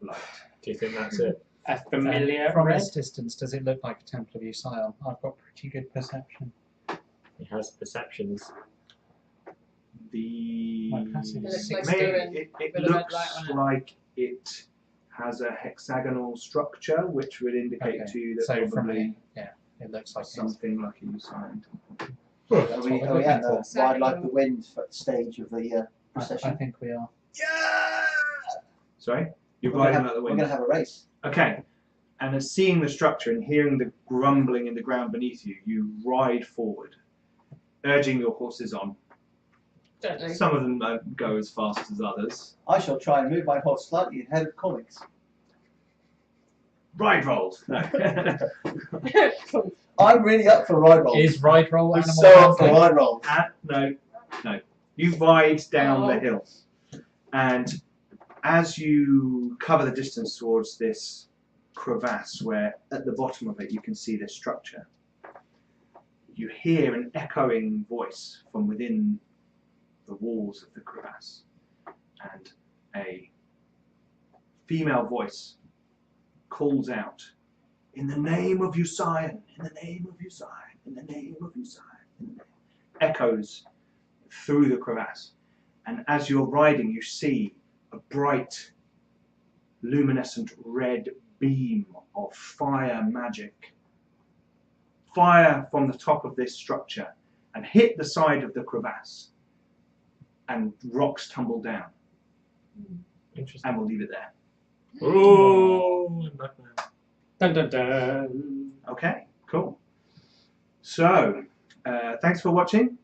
light. Do you think that's it? A familiar From red? this distance, does it look like a Temple of Usion? I've got pretty good perception. He has perceptions. My passive It looks is like 60. stone it with a red looks light on it. like it has a hexagonal structure, which would indicate Okay, to you that so from probably here, it looks like it's something like a Usion. Are that's we what we're at looking the for. ride like the wind stage of the I procession? think we are. Sorry? You're We're gonna riding have- out the We're wind. going to have a race. Okay. And as seeing the structure and hearing the grumbling in the ground beneath you, you ride forward, urging your horses on. Don't know. Some of them don't go as fast as others. I shall try and move my horse slightly ahead of comics. Ride rolls. No. I'm really up for ride rolls. Is ride roll I'm animal so up for handling? ride rolls. No. You ride down the Oh. hill, and as you cover the distance towards this crevasse, where at the bottom of it you can see this structure, you hear an echoing voice from within the walls of the crevasse, and a female voice calls out, "In the name of Usion, in the name of Usion, in the name of Usion," echoes through the crevasse. And as you're riding, you see a bright, luminescent red beam of fire magic. Fire from the top of this structure and hit the side of the crevasse, and rocks tumble down. Interesting. And we'll leave it there. Oh, I'm back now. Dun dun dun. Okay, cool. So, thanks for watching.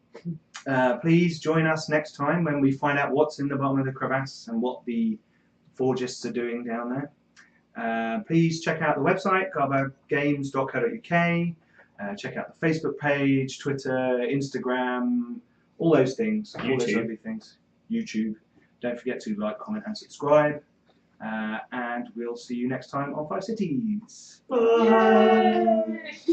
Please join us next time when we find out what's in the bottom of the crevasse and what the forgists are doing down there. Please check out the website, garblagggames.co.uk. Check out the Facebook page, Twitter, Instagram, all those things. All those YouTube. lovely things. YouTube. Don't forget to like, comment, and subscribe. And we'll see you next time on Five Cities. Yay!